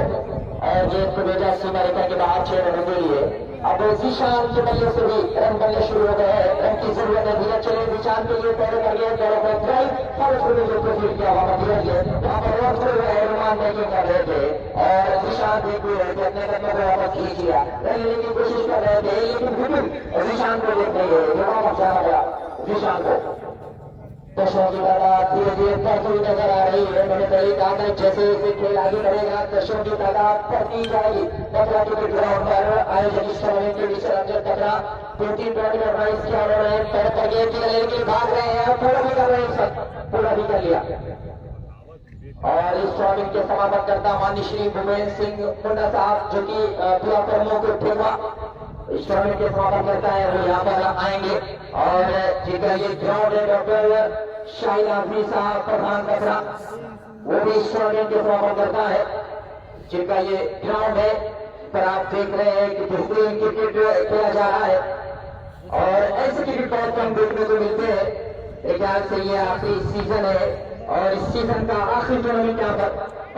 और गेंद को भेजा सीमा रेखा के बाहर 6 रनों के लिए। अब जीशान के बल्ले से भी रन बनने शुरू हो गए हैं, रन की जरूरत है। धीरज चले जीशान के लिए पैर कर गए, पैरों पर ड्राइव फॉलो जो प्रोसीड किया वहां पर धीरज वहां पर रोक हुए अनुमान मेकिंग कर रहे थे और जीशान देख रहे थे, अपने कदमों को वापस खींच लिया, रन लेने की कोशिश कर रहे थे लेकिन बिल्कुल जीशान को देख नहीं गए, वापस जाना गया जीशान को। दर्शकों की तादाद धीरे धीरे बढ़ती हुई नजर आ रही है। मैंने पहले कहा था जैसे जैसे खेल आगे बढ़ेगा दर्शकों की तादाद बढ़ती जाएगी। पटना क्रिकेट ग्राउंड पर आयोजक इस टूर्नामेंट के बीच रंजन पटना 3 बॉलिंग ऑर्गेनाइज किया उन्होंने, पैर पर गेंद की लेके भाग रहे हैं, पूरा भी कर रहे हैं, सब पूरा भी कर लिया। और इस टूर्नामेंट के समापन करता माननीय श्री भूपेंद्र सिंह मुंडा साहब जो कि पूरा प्रमुख ठेकुआ इस टूर्नामेंट के समापन करता है, वो यहाँ पर आएंगे और जिनका ये ग्राउंड है डॉक्टर शाहिद आजमी साहब प्रधान कपड़ा, वो भी इस टूर्नामेंट के समापन करता है, जिनका ये ग्राउंड है पर आप देख रहे हैं कि बेहतरीन क्रिकेट खेला जा रहा है और ऐसे क्रिकेट बहुत कम देखने को मिलते हैं। एक ख्याल से ये आखिरी सीजन है और इस सीजन का आखिरी टूर्नामेंट यहाँ पर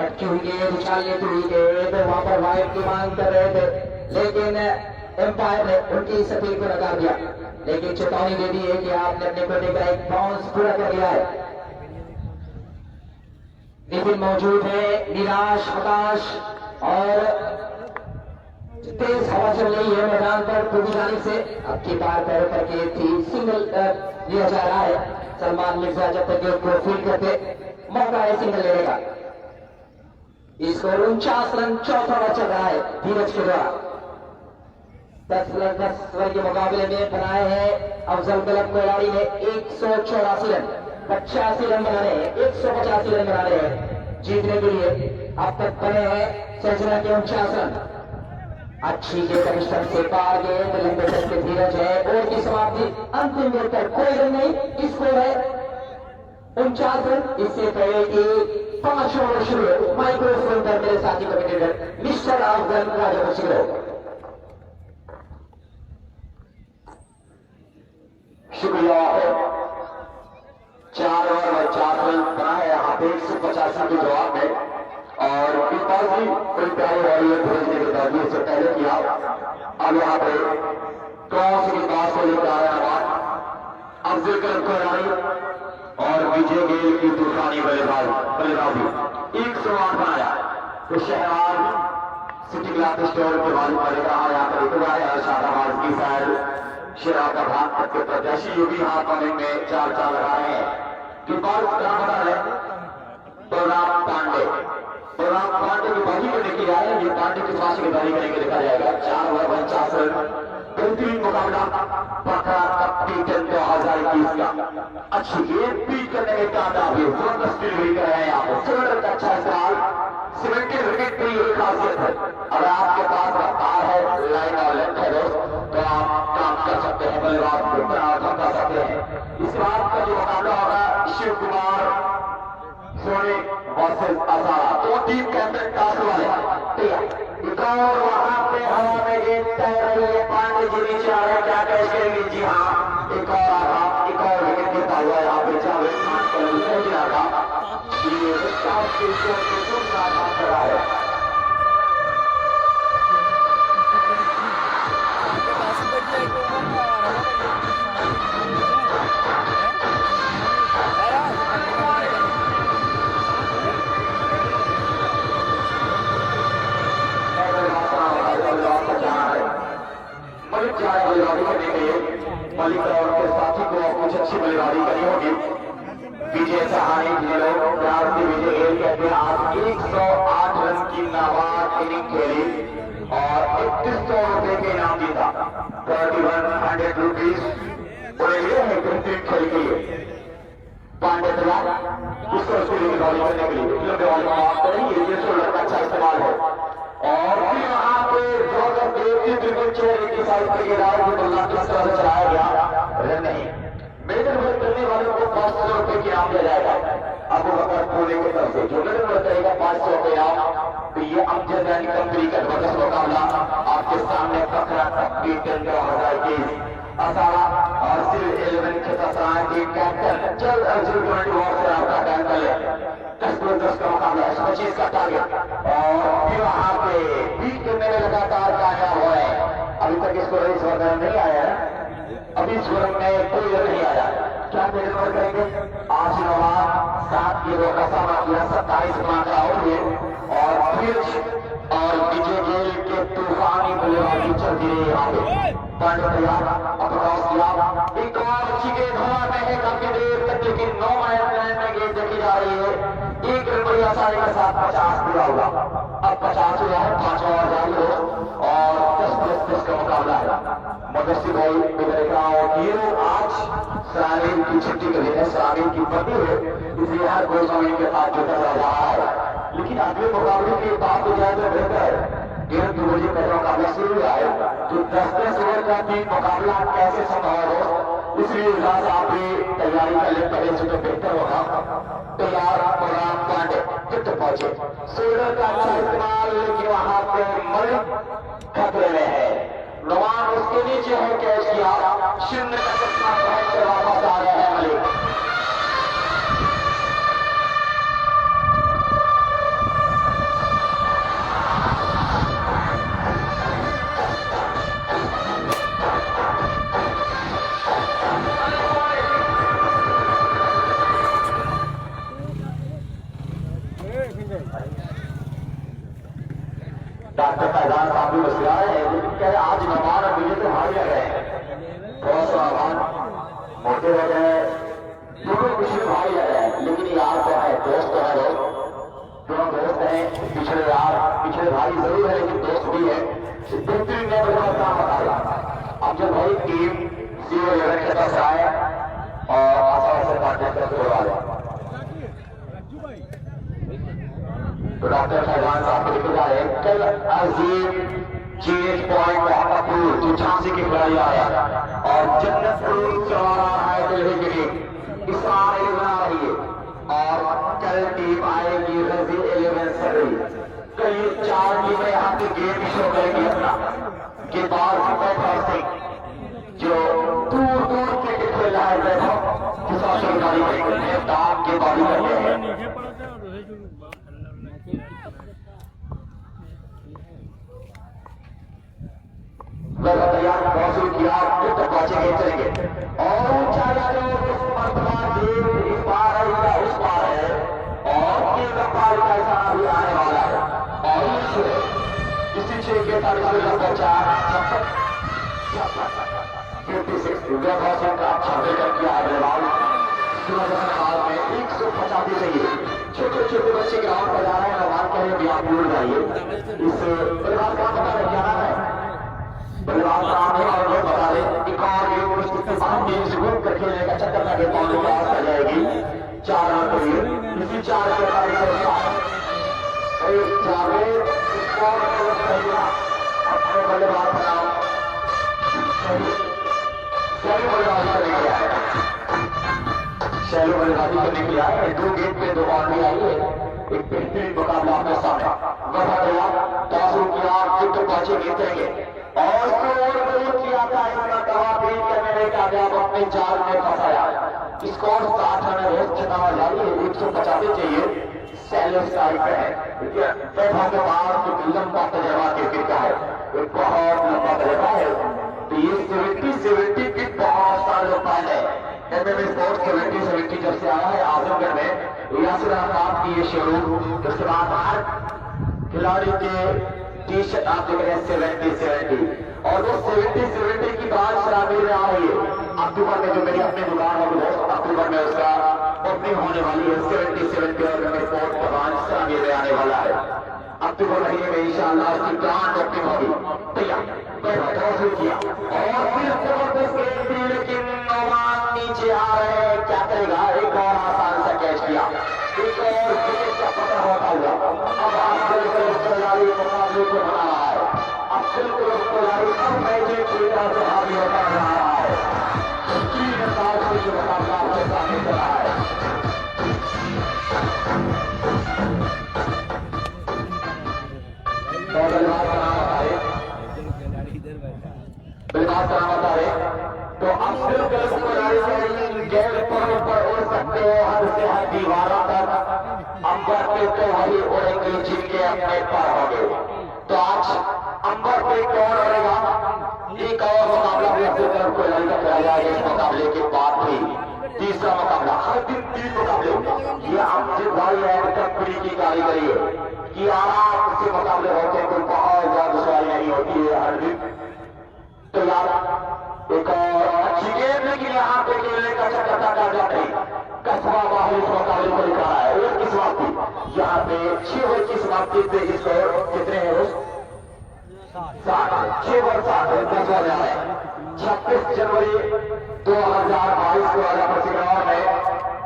अटकी हुई गेंद उछाल लेती हुई गेंद वहां पर वाइड की मांग कर रहे थे लेकिन एम्पायर ने उनकी इस अपील को नकार दिया, लेकिन चेतावनी दे दी है कि आपने अपने कोटे का एक बाउंस पूरा कर लिया है। नितिन मौजूद है, निराश आकाश और तेज हवा चल रही है मैदान पर पूरी जाने से। अब की बार पैरों पर के थी सिंगल लिया जा रहा है। सलमान मिर्जा जब तक गेंद को फील्ड करते मौका है सिंगल लेने का। स्कोर 49 रन, चौथा ओवर चल रहा है धीरज के द्वारा। 10 ओवर के मुकाबले में बनाए हैं अफजल कलब खिलाड़ी ने 184 रन, 85 रन बनाने हैं, 185 रन बनाने हैं जीतने के लिए। अब तक बने हैं सजना के 49 रन। अच्छी गेंद कमिश्नर से पार गेंद लंबे तक के धीरज है, ओवर की समाप्ति अंतिम गेंद पर कोई रन नहीं, स्कोर है 49 रन। इससे पहले कि 5 ओवर शुरू है माइक्रोफोन पर मेरे साथी कमेंटेटर मिस्टर अफजल राजा सिंह। शुक्रिया है। 4 ओवर में 4 रन बनाए यहाँ पे 185 के जवाब में और पिताजी कोई प्यारे वाली भेजने के बाद उससे पहले किया। अब यहाँ पे क्रॉस के पास को लेकर आया अफजल कलब खिलाड़ी और विजय गेल की तूफानी बल्लेबाजी 108 बनाया। तो शहराज सिटी ग्लास स्टोर के बाजू पर रहा यहाँ पर उतरा है शाहबाज की साइड शराब का भाग तक के प्रत्याशी योगी हाथ पाने में 4 लगा रहे हैं। कीपर बराबर है बलराम पांडे की बाजी करने के लिए आए। ये पांडे की फांसी की बाजी करेंगे देखा जाएगा। 4 ओवर 49 रन, बेहतरीन मुकाबला पकड़ा कप्तान 2021 का। अच्छी गेंद पीट करने में कामयाब हुई, जबरदस्त डिलीवरी कर रहे हैं आप। सिलेंडर का अच्छा इस्तेमाल, सीमेंटेड विकेट की एक खासियत है। अगर आपके पास रफ्तार है, लाइन और लेंथ है दोस्त वर्सेस असारा, दो टीम कैप्टन टॉस वाले। एक और वहां पे हवा में गेंद तैर रही है, पांडे जी नीचे आ रहे, क्या कैच करेंगे? जी हाँ, एक और आघात, एक और विकेट गिरता हुआ यहाँ पे जावेद खान का गिरा था। ये साउथ के स्कोर पे दूसरा आघात कर रहा है। मलिक जा रहे बल्लेबाजी करने के लिए, मलिक और उनके साथी को कुछ अच्छी बल्लेबाजी करनी होगी। विजय सहानी जिन्हें लोग प्यार से विजय गेल कहते हैं, आज 108 रन की नाबाद इनिंग खेली और 3100 रुपए के इनाम जीता। 3100 रुपीज उन्हें लिए है बेहतरीन खेल के लिए। पांडे तैयार उसको उसके लिए बॉलिंग करने के लिए लंबे बॉल में बात करेंगे, ये शोल्डर का अच्छा इस्तेमाल है। और फिर वहां पे जॉर्डन देवती बिल्कुल चेहरे की साइड पे गिरा है, जो बल्ला किस तरह से चलाया गया रन नहीं। मिडिल ओवर करने वालों को 500 रुपए की इनाम दिया जाएगा। अबू बकर पुणे की तरफ से जो मिडिल ओवर करेगा 500 रुपए इनाम। तो ये अमजद अली कंपनी का जबरदस्त मुकाबला आपके सामने पकड़ा टप्पी 2021 असारा और सिर्फ 11 के तसराय टीम कैप्टन जल्द अर्जुन 20 से आपका टाइम कर ले। 10 का मुकाबला है, 25 का टारगेट। और फिर वहां पे बीट के मेरे लगातार कामयाब हो रहे हैं। अभी तक इसको इस वर्ग नहीं आया है, अभी इस वर्ग में कोई रन नहीं आया। क्या मिडिल ओवर करेंगे? आज नवाब 7 गेंदों का सामना किया, 27 मार आउट हुए और फिर और विजय गेल के तूफानी बल्लेबाजी चलती रही यहाँ पे। पांडे तैयार, अप्रकाश किया, एक और अच्छी गेंद हवा में है काफी देर तक, लेकिन 9 में गेंद देखी जा रही है। एक रन बड़ी आसानी के साथ 50 पूरा होगा। अब 50 हुआ है, 5 और जारी हो और 10 का मुकाबला है। मुदस्सिर भाई मैं देख रहा हूँ कि आज श्रावण की छुट्टी के लिए श्रावण की बंदी है, इसलिए हर कोई समय के साथ जुटा रहा है। लेकिन अगले मुकाबले की बात हो जाए तो बेहतर है। 2 बजे पहले मुकाबला शुरू हुआ है, तो 10 ओवर का भी मुकाबला कैसे संभव हो, इसलिए इजाज आप भी तैयारी कर ले पहले से तो बेहतर होगा। तैयार प्रोग्राम पांडे फिट पहुंचे, शोल्डर का अच्छा इस्तेमाल, लेकिन वहां पे मलिक खतरे में है। नवान उसके नीचे है, कैच किया, 0 का चश्मा पहन कर वापस आ रहे हैं मलिक। डॉक्टर फैजान साहब भी बस रहे हैं, लेकिन कह रहे आज नवान और विजय तो भारी लग रहे हैं। थोड़ा सा नवान मोटे लग रहे हैं, दोनों कुछ भारी लग रहे हैं, लेकिन यार तो है, दोस्त तो है, दोनों दोस्त हैं। पिछले यार पिछले भाई जरूर है, लेकिन दोस्त भी है। बेहतरीन ने बड़ा काम बताया। अब जब भाई टीम 0-11 के पास आए और आसानी से काटने का तोड़ा लिया, तो डॉक्टर फैजान साहब को लेकर जा रहे हैं। कल अजीम चेंज पॉइंट मोहम्मदपुर जो झांसी के खिलाड़ी आया और जन्नतपुर चला रहा है दिल्ली के लिए, इस बार बना रही है। और कल टीम आएगी रजी 11 सर्री। कल ये 4 टीमें यहाँ पे गेम शो करेंगी अपना। गेंदबाज सिंह जो दूर दूर क्रिकेट खेल रहा है, वैभव किसान सरकारी दाम गेंदबाजी करते हैं। तैयार मौसू किया, पहुंचेंगे चलेंगे और ऊंचाई इस पार है या उस पार है और केंद्र पार का इशारा भी आने वाला है। और इसी 6 के 46 बचा 56 का अच्छा वेतन किया है बल्लेबाज। सूरज में 185 चाहिए। छोटे छोटे बच्चे ग्राउंड पर जा रहे हैं, नवान कह रहे हैं आप भूल जाइए। इस बल्लेबाज का पता लग जाना है, बल्लेबाज नाम है और ये बता दें एक और गेम से घूम कर खेलने का चक्कर का गेम पाने की आवाज आ जाएगी। 4 रन के लिए इसी 4 के अपने बल्लेबाज का नाम बल्लेबाजी करने के लिए आया, शैलो बल्लेबाजी करने के लिए आए। 2 गेंद पे 2 बाउंड्री आई है एक बेहतरीन मुकाबला आपके सामने बढ़ा गया। तासु किया फिर पहुंचे जीतेंगे और किया था इसका दवा फेल करने में कामयाब अपने जाल में फंसाया। स्कोर 60 रन रोज चुनाव जारी है, 150 चाहिए। सैलेस तारीख है के बाद लंबा तजर्बा क्रिकेट का है, एक बहुत लंबा तजर्बा है। तो ये 70 की बहुत सारे पहले एमएमए स्पोर्ट्स 70 जब से आया है आजमगढ़ में यासिर अहमद की ये शुरू। उसके बाद हर खिलाड़ी के टी शर्ट आप देख रहे हैं 70 और वो 70 की बात शामिल आ रही है। अक्टूबर में जो मेरी अपनी दुकान होगी अक्टूबर में उसका ओपनिंग होने वाली है। 70 और स्पोर्ट्स का ब्रांच शामिल में आने वाला है। अक्टूबर महीने में इंशाअल्लाह उसकी ब्रांड ओपनिंग होगी। तैयार किया और फिर जबरदस्त गेंद, लेकिन नौमान नीचे आ रहे हैं, क्या करेगा। एक और आसान सा कैच किया, एक और विकेट का पता होता हुआ अब खिलाड़ी मुकाबले को बना रहा है। अब खिलाड़ी अब मैच पूरी तरह से हावी होता रहा है। 3 अंदाज में जो मुकाबला आपके सामने चला है। बिलवास का नाम बता रहे तो अब सिर्फ गैर पर उड़ सकते हो हर से हर दीवारों तक। अंबर पे तो वही उड़ेंगे जिनके अपने पर होंगे। तो आज अंबर पे कौन उड़ेगा, एक और मुकाबला भी अपनी तरफ को लड़का कराया जाएगा। इस मुकाबले के बाद भी तीसरा मुकाबला, हर दिन 3 मुकाबले होंगे। ये अमजद भाई एंड कंपनी की कारीगरी है कि आराम से मुकाबले होते हैं, कोई बहुत ज्यादा दुश्वारी नहीं होती है हर दिन। तो यार एक और अच्छी गेम, लेकिन यहाँ पे खेलने का चक्कर नहीं। कस्बा बाहर इस मुकाबले को लिखा है और किस बात की यहाँ पे 6 ओवर की समाप्ति पे स्कोर कितने हैं रोज 6 ओवर 10 हो जाए। 26 जनवरी 2022 को राजापुर में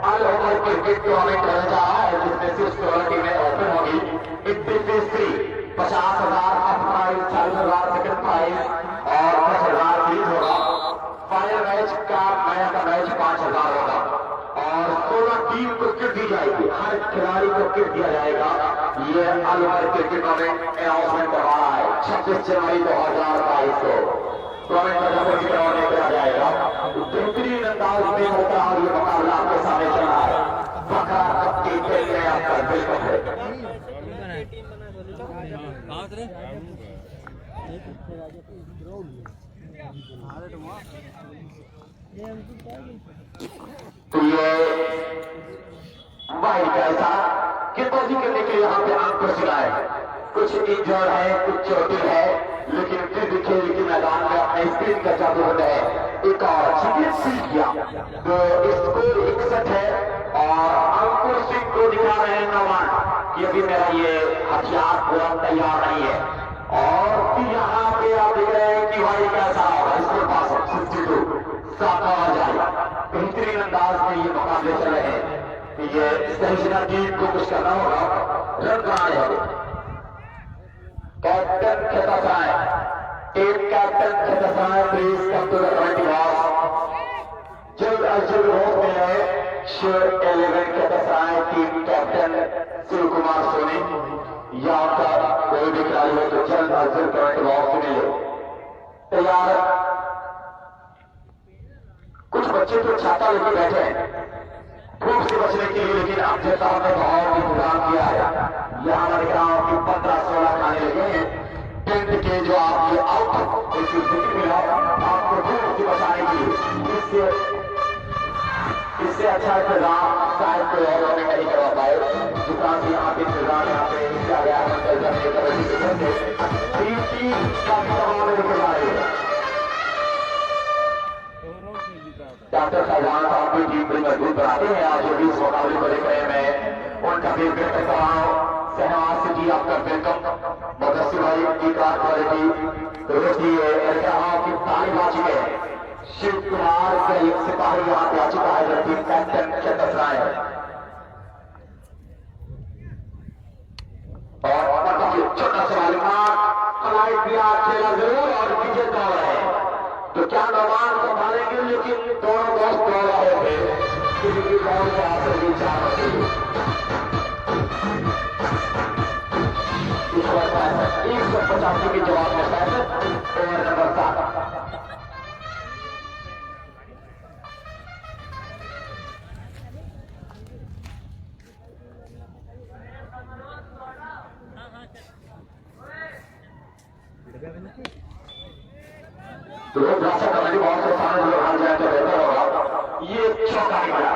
ऑल ओवर क्रिकेट टूर्नामेंट होने जा रहा है, जिसमें सिर्फ 16 टीमें ओपन होगी। Interface 3 50,000 first prize, 40,000 second prize और 10,000 फीस होगा। फाइनल मैच का मैच 5,000 होगा और 16 टीम को किट दी जाएगी। हर खिलाड़ी को किट दिया जाएगा। ये all over cricket tournament announcement करवा रहा है 26 जनवरी 2022 को टूर्नामेंट किया जाएगा। बेहतरीन अंदाज में होता है ये मुकाबला आपके सामने चल रहा है। बकरा कप्ती खेल रहे आपका बिल्कुल है। तो ये भाई कैसा कितनी करने के लिए यहाँ पे आपको सिखाए। कुछ इंजर है, कुछ चोटिल है, लेकिन फिर भी खेल के मैदान में अपने स्पिन का जादू होता है। एक और अच्छी किया तो स्कोर 61 है और अंकुर सिंह को दिखा रहे हैं नौमान कि अभी मेरा ये हथियार पूरा तैयार नहीं है। और फिर यहाँ पे आप देख रहे हैं कि भाई कैसा होगा इसके पास 62 7 आ जाएगा। बेहतरीन अंदाज में ये मुकाबले चल रहे हैं। ये सहजना टीम को कुछ करना होगा, रन बनाने होंगे। Captain Khetasai, team captain Khetasai please come to the committee box. जल्द अज जल्द वोट में है शेर 11 खेतासाय टीम कैप्टन शिव कुमार सोनी या उनका कोई भी खिलाड़ी हो तो जल्द अज जल्द कमेटी बॉक्स में ले तैयार। कुछ बच्चे तो छाता लेके बैठे हैं धूप से बचने के लिए, लेकिन अब जैसा हमने बहुत ही इंतजाम किया है। यहाँ मैं दिख रहा हूँ कि 15-16 खाने लगे हैं टेंट के जो आपके आउट मिला आपको धूप से बचाने के लिए। इससे अच्छा इंतजाम शायद कोई और हमें नहीं करवा पाए। जितना भी यहाँ पे इंतजाम यहाँ पे किया गया है लेके जा रही है। डॉक्टर साहब साहब की टीम बड़ी मजबूत बनाते हैं। आज जो भी इस मुकाबले को देख रहे हैं मैं उनका भी व्यक्त कर रहा हूँ। शहनाज से जी आपका वेलकम, मुदस्सिर भाई की कार क्वालिटी रोटी है की ताली बाजी है। शिव कुमार का एक सिपाही यहाँ पे आ चुका है जो टीम कैप्टन चंदस राय है। और छोटा सवाल फ्लाइट भी आज खेला जरूर और विजय दौड़ है तो क्या नौमान संभालेंगे, लेकिन दोनों दोस्त दौड़ रहे थे किसी की बहुत से आसर भी चाह रहे थे। चाची के जवाब में 65 ओवर नंबर 7। तो भाषा कबड्डी बहुत से सामने लोग हार जाए तो बेहतर होगा। ये चौका निकला,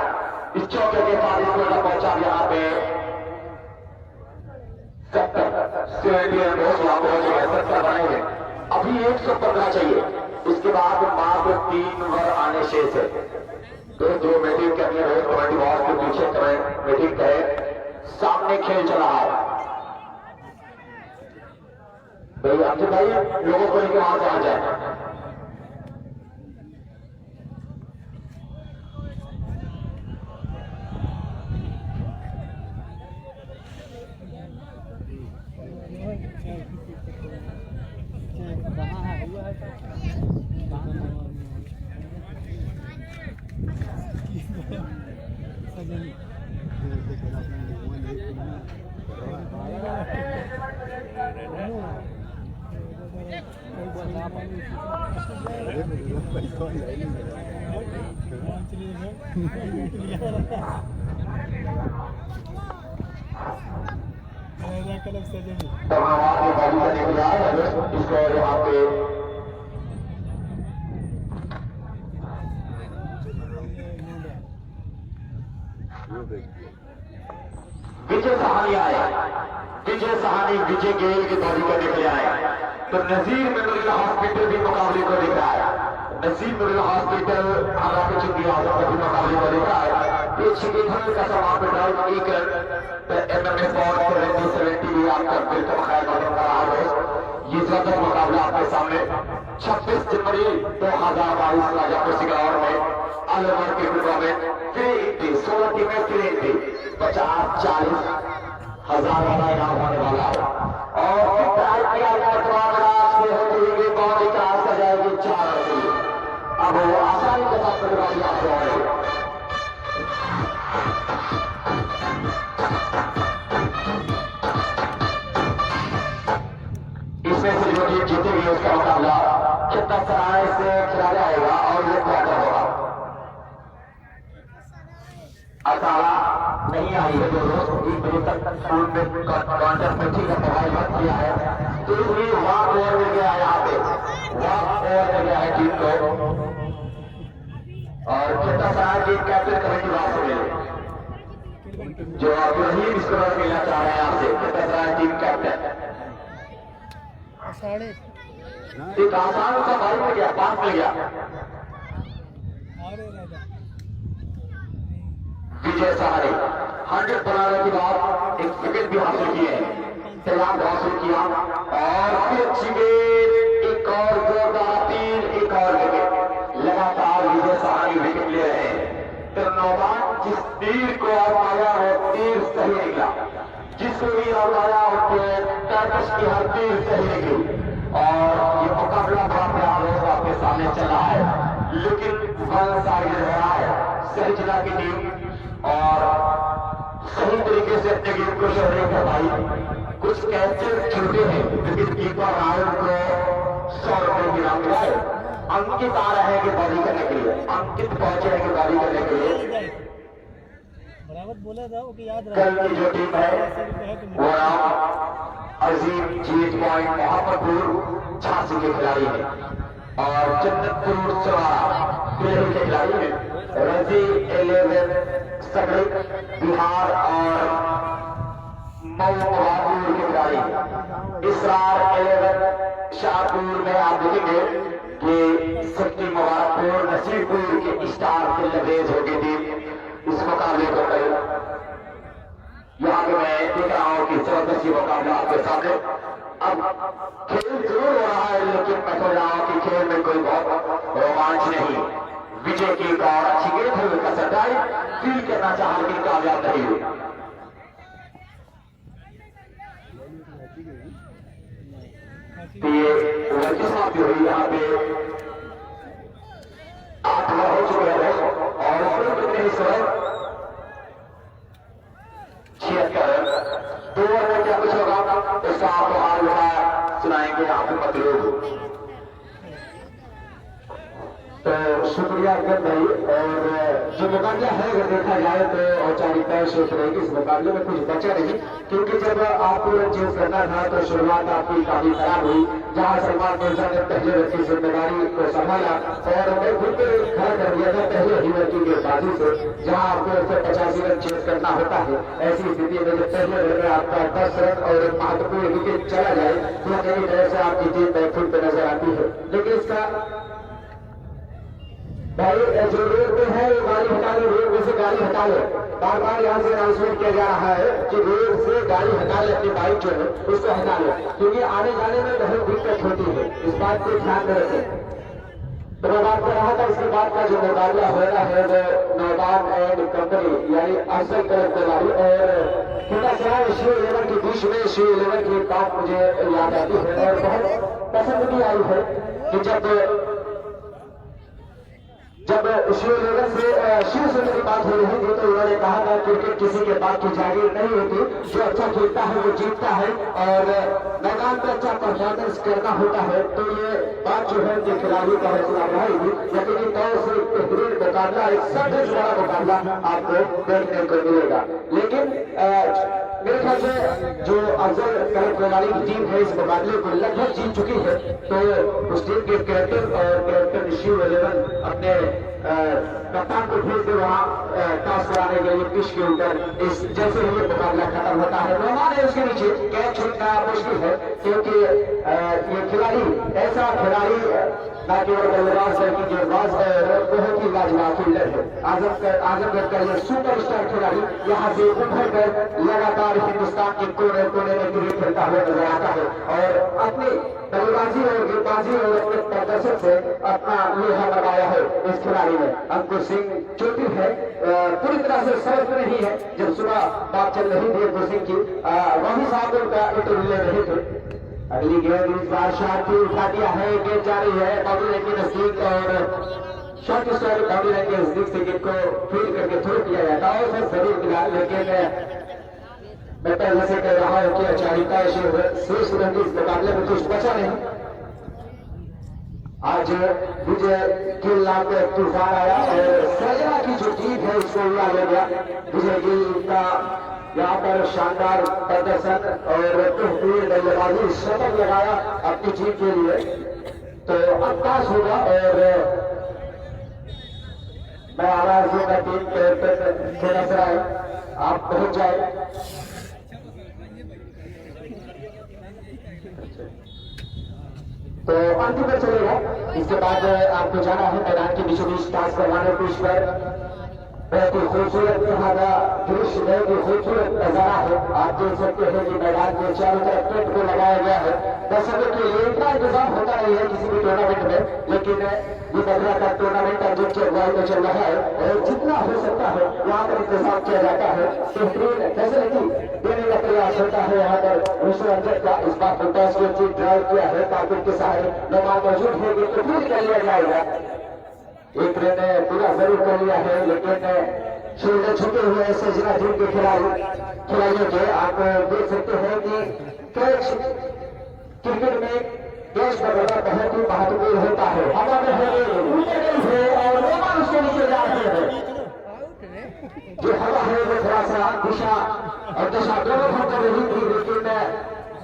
इस चौके के बाद इसको पहुंचा यहाँ पे 70 यहाँ पहुंच गए, 70 बनाएंगे। अभी 115 चाहिए, इसके बाद मात्र 3 ओवर आने शेष है। दो मीटिंग के अपने रोज कबड्डी बॉस के पीछे मीटिंग है, सामने खेल चला है भाई। अब्दुल भाई लोगों को लेकर वहां से आ जाए। इसको यहाँ पे विजय सहानी आए, विजय सहानी विजय गेल की बॉडी को निकले आए। तो नजीर मेमोरियल हॉस्पिटल भी मुकाबले को दिख रहा है। नजीर मेमोरियल हॉस्पिटल हमारा कुछ भी आजम का भी मुकाबले को दिख रहा है। ये छिकेधर का सवाल पे ड्राइव एक MMA बॉल 70 भी आपका बिल्कुल खैर बदल रहा है। ये ज्यादा मुकाबला आपके सामने 26 जनवरी 2022 राजापुर सिगौर में अलवर के टूर्नामेंट 16 टीमें 50-40 हजार वाला इनाम होने वाला है। और बहुत ही क्रॉस कर जाएगी 4 रन। अब वो आसानी के साथ प्रतिभागी आपको आएगी। इसमें से जो टीम जीतेगी उसका मुकाबला खिताब से खेला जाएगा और ये क्वार्टर होगा। 18 नहीं आई है, जो रोज 1 बजे तक स्कूल में कॉन्टेस्ट में ठीक है पढ़ाई बंद किया है, तो इसलिए वहां ओवर मिल गया है। यहाँ पे वहां ओवर मिल गया है टीम को और खिताब टीम कैप्टन कमेटी वहां से मिले जो आप रहीम इसको मिलना चाह रहे हैं आपसे। खिताब टीम कैप्टन एक आसान सा भाई मिल गया, 5 मिल गया। विजय सहारे 100 बनाने के बाद एक विकेट भी हासिल किए हैं, तैयार हासिल किया और फिर छिगेर एक और जोरदार तीर, एक और विकेट। लगातार विजय सहारे विकेट ले रहे हैं। तो नौबान जिस तीर को आजमाया वो तीर सही निकला, जिसको भी आजमाया उसके टर्कस की हर तीर सही निकली और ये मुकाबला बड़ा प्यार आपके सामने चल रहा है। लेकिन वन साइड रहा है सही जिला की टीम और सही तरीके से अपने गेम को शो नहीं कर पाई। कुछ कैचेस छूटे हैं, लेकिन कीपर राहुल को 100 रुपए की इनाम मिला है। अंकित आ रहे हैं कि बॉलिंग करने के लिए, अंकित पहुंचे हैं कि बॉलिंग करने के लिए। कल की जो टीम है वो अजीम जीत पॉइंट मोहम्मदपुर झांसी के खिलाड़ी है और जन्नतपुर सवारा दिल्ली के खिलाड़ी है। रजी 11 सगड़िक बिहार और मऊपुर के खिलाड़ी। इसरार 11 शाहपुर में आप देखेंगे कि सिटी मुबारकपुर नसीबपुर के स्टार के लवेज हो गई थी इस मुकाबले को। यहाँ पे मैं देख रहा हूँ कि जबरदस्ती मुकाबला आपके सामने। अब खेल जरूर हो रहा है, लेकिन मैं समझ रहा हूँ कि खेल में कोई बहुत रोमांच नहीं। विजय की एक और अच्छी गेंद हुई का सटाई फील करना चाहा लेकिन कामयाब नहीं हुई। तो ये वर्जिश भी हुई यहाँ पे 8 ओवर हो चुके हैं और कितने इस वक्त 76 रन। 2 ओवर में क्या कुछ होगा उसका आपको हाल सुनाएंगे। यहाँ पे मतलब। तो शुक्रिया अकबर भाई। और जो मुकाबला है अगर देखा जाए तो औपचारिकता शेष रहेगी, इस मुकाबले में कुछ बचा नहीं, क्योंकि जब आपको चेंज करना था तो शुरुआत आपकी काफी खराब हुई, जहां सलमान मिर्जा ने पहले रखी जिम्मेदारी को संभाला और मैं खुद खड़ा कर दिया था पहले ही लड़की के बाजू से, जहां आपको 185 रन चेंज करना होता है। ऐसी स्थिति में जब पहले रन में आपका 10 रन और एक महत्वपूर्ण विकेट चला जाए तो कई तरह से आपकी टीम बैकफुट पे नजर आती है। लेकिन इसका भाई जो रोड पे है वो गाड़ी हटा लो, रोड में से गाड़ी हटा लो। बार बार यहाँ से अनाउंसमेंट किया जा रहा है कि रोड से गाड़ी हटा ले, अपनी बाइक जो है उसको हटा लो, क्योंकि आने जाने में बहुत दिक्कत होती है, इस बात को ध्यान में रखें। तो मैं बात कर रहा था इसके बाद का जो मुकाबला हो रहा है वो नौबान एंड कंपनी यानी अफसल कलर तिवारी और खिताब शिव 11 के बीच में शिव 11 की एक बात मुझे याद आती है और बहुत पसंद भी आई है कि जब शिव 11 से शिव सुंदर की बात हो रही थी तो उन्होंने कहा था क्रिकेट किसी के बात की जागीर नहीं होती, जो अच्छा खेलता है वो जीतता है और मैदान पर अच्छा परफॉर्मेंस करना होता है। तो ये बात जो है कि खिलाड़ी का हौसला रहेगी, यकीनी तौर से एक बेहतरीन मुकाबला, एक सबसे बड़ा मुकाबला आपको देखने को मिलेगा। लेकिन मेरे ख्याल से जो अफजल कलर वाली टीम है इस मुकाबले को लगभग जीत चुकी है, तो उस टीम के कैप्टन और कैप्टन शिव 11 अपने कप्तान को भेज दे वहां टॉस कराने के लिए पिच के ऊपर। इस जैसे ही ये मुकाबला खत्म होता है नौमान है उसके नीचे कैच छूटना मुश्किल है, क्योंकि ये खिलाड़ी ऐसा खिलाड़ी न केवल बल्लेबाज बल्कि गेंदबाज बहुत ही लाजवाब फील्डर है। आजमगढ़ का ये सुपरस्टार खिलाड़ी यहाँ से उभर कर लगातार हिंदुस्तान के कोने कोने में क्रिकेट खेलता हुआ नजर आता है और अपनी बल्लेबाजी और गेंदबाजी और अपने प्रदर्शन से अपना लोहा लगाया है इस खिलाड़ी ने। अंकुर सिंह चोटी है, पूरी तरह से स्वस्थ नहीं है। जब सुबह बात चल रही थी अंकुर सिंह की, वही साहब उनका इंटरव्यू ले रहे थे। अगली गेंद इस बार शार्ट उठा दिया है, गेंद जारी है बाउंड्री लाइन के नजदीक और शॉर्ट स्टॉप बाउंड्री लाइन के नजदीक से गेंद को फील्ड करके थ्रो किया जाता है और जरूर मिला। लेकिन मैं पहले से कह रहा हूं कि औपचारिकता शेष रन इस मुकाबले में कुछ बचा नहीं। आज विजय गिल नाम का एक तूफान आया और सजना की जो जीत है उसको उड़ा ले गया। विजय गिल का यहाँ पर शानदार प्रदर्शन और बेहतरीन बल्लेबाजी शतक लगाया अपनी टीम के लिए, तो अवकाश होगा और मैं आवाज दूंगा टीम के नजर आए आप पहुंच जाए। तो अंतिम में चलेगा, इसके बाद आपको जाना है मैदान के बीचों बीच टॉस करवाने पिच पर। बहुत ही खूबसूरत यहाँ का दृश्य, बहुत ही खूबसूरत नजारा है। आप देख सकते हैं कि मैदान के चारों तरफ टेंट को लगाया गया है। दर्शकों के लिए इतना इंतजाम होता नहीं है किसी भी टूर्नामेंट में, लेकिन ये बदला का टूर्नामेंट अर्जुन के अगुवाई में चल रहा है और जितना हो सकता है यहाँ पर इंतजाम किया जाता है। बेहतरीन फैसिलिटी देने का प्रयास होता है यहाँ पर विश्व रंजन का। इस बार टॉस को जीत ड्राइव किया है ताकि के सहारे नौमान मौजूद है तो पूरी कर लिया जाएगा। एक रन पूरा जरूर कर लिया है, लेकिन शोल्डर छुपे हुए सजना टीम के खिलाड़ियों के आप देख सकते हैं कि कैच क्रिकेट में कैच पकड़ना बहुत ही महत्वपूर्ण होता है। हवा में है और नौमान उसके नीचे जा रहे हैं। जो हवा है वो थोड़ा सा दिशा और दशा दोनों हम कर रही थी, लेकिन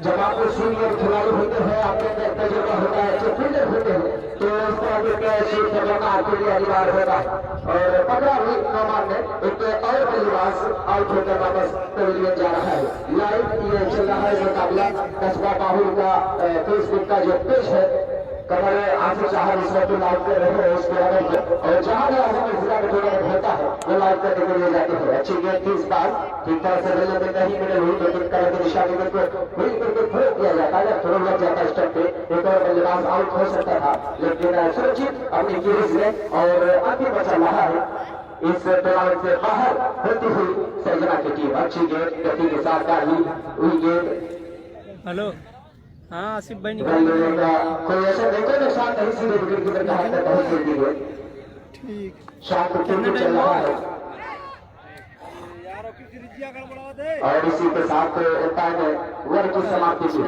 जब आप सीनियर खिलाड़ी होते हैं, आपके अंदर तजुर्बा होता है, जो फील्डर होते हैं, तो इस तरह के कैच पकड़ना आपके लिए अनिवार्य होगा। और पकड़ा हुई नौमान में एक और बल्लेबाज आउट होकर वापस पवेलियन जा रहा है। लाइव ये चल रहा है मुकाबला कस्बा बाहुल का फेसबुक का जो पेज है, कमर आसिफ साहब इस वक्त लाइव कर रहे हैं उसके और जहां भी आजम जिला में टूर्नामेंट होता है वो लाइव करने के लिए जाते हैं। अच्छी गेंद थी इस बार, ठीक तरह से रेलवे में नहीं मिले हुई, लेकिन कलर की दिशा में को हुई करके थ्रो किया जाता है। थ्रो लग जाता है स्टंप पे, एक और बल्लेबाज आउट हो सकता था, लेकिन सुरक्षित अपनी गिरीज में और अंतिम बचा रहा है इस टूर्नामेंट से बाहर होती हुई सजना की टीम। अच्छी गेंद गति के साथ डाली हुई गेंद। हेलो हाँ आसिफ भाई कोई ऐसा देखो नुकसान नहीं, सीधे विकेट कीपर का हाथ में पहुंच गई है। ठीक शांत क्रिकेट चल रहा है और इसी के साथ टाइम ओवर की समाप्ति की।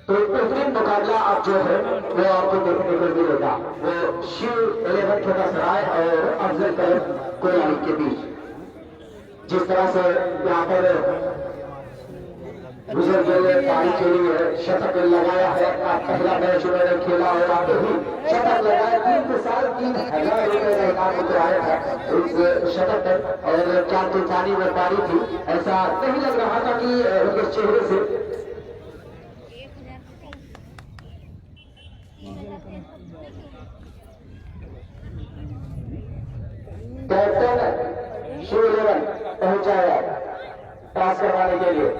तो बेहतरीन मुकाबला अब जो है वो आपको देखने को मिलेगा, वो शिव 11 छोटा सराय और अफजल कलम कोयली के बीच। जिस तरह से यहाँ पर गुजर गए पारी के लिए शतक लगाया है, पहला मैच उन्होंने खेला और आगे ही शतक लगाया। 3 रुपए का इनाम उतराया है इस शतक पर, और क्या तूफानी में पारी थी, ऐसा नहीं लग रहा था कि उनके चेहरे से। कैप्टन शिव 11 पहुंचा है पास करवाने के लिए।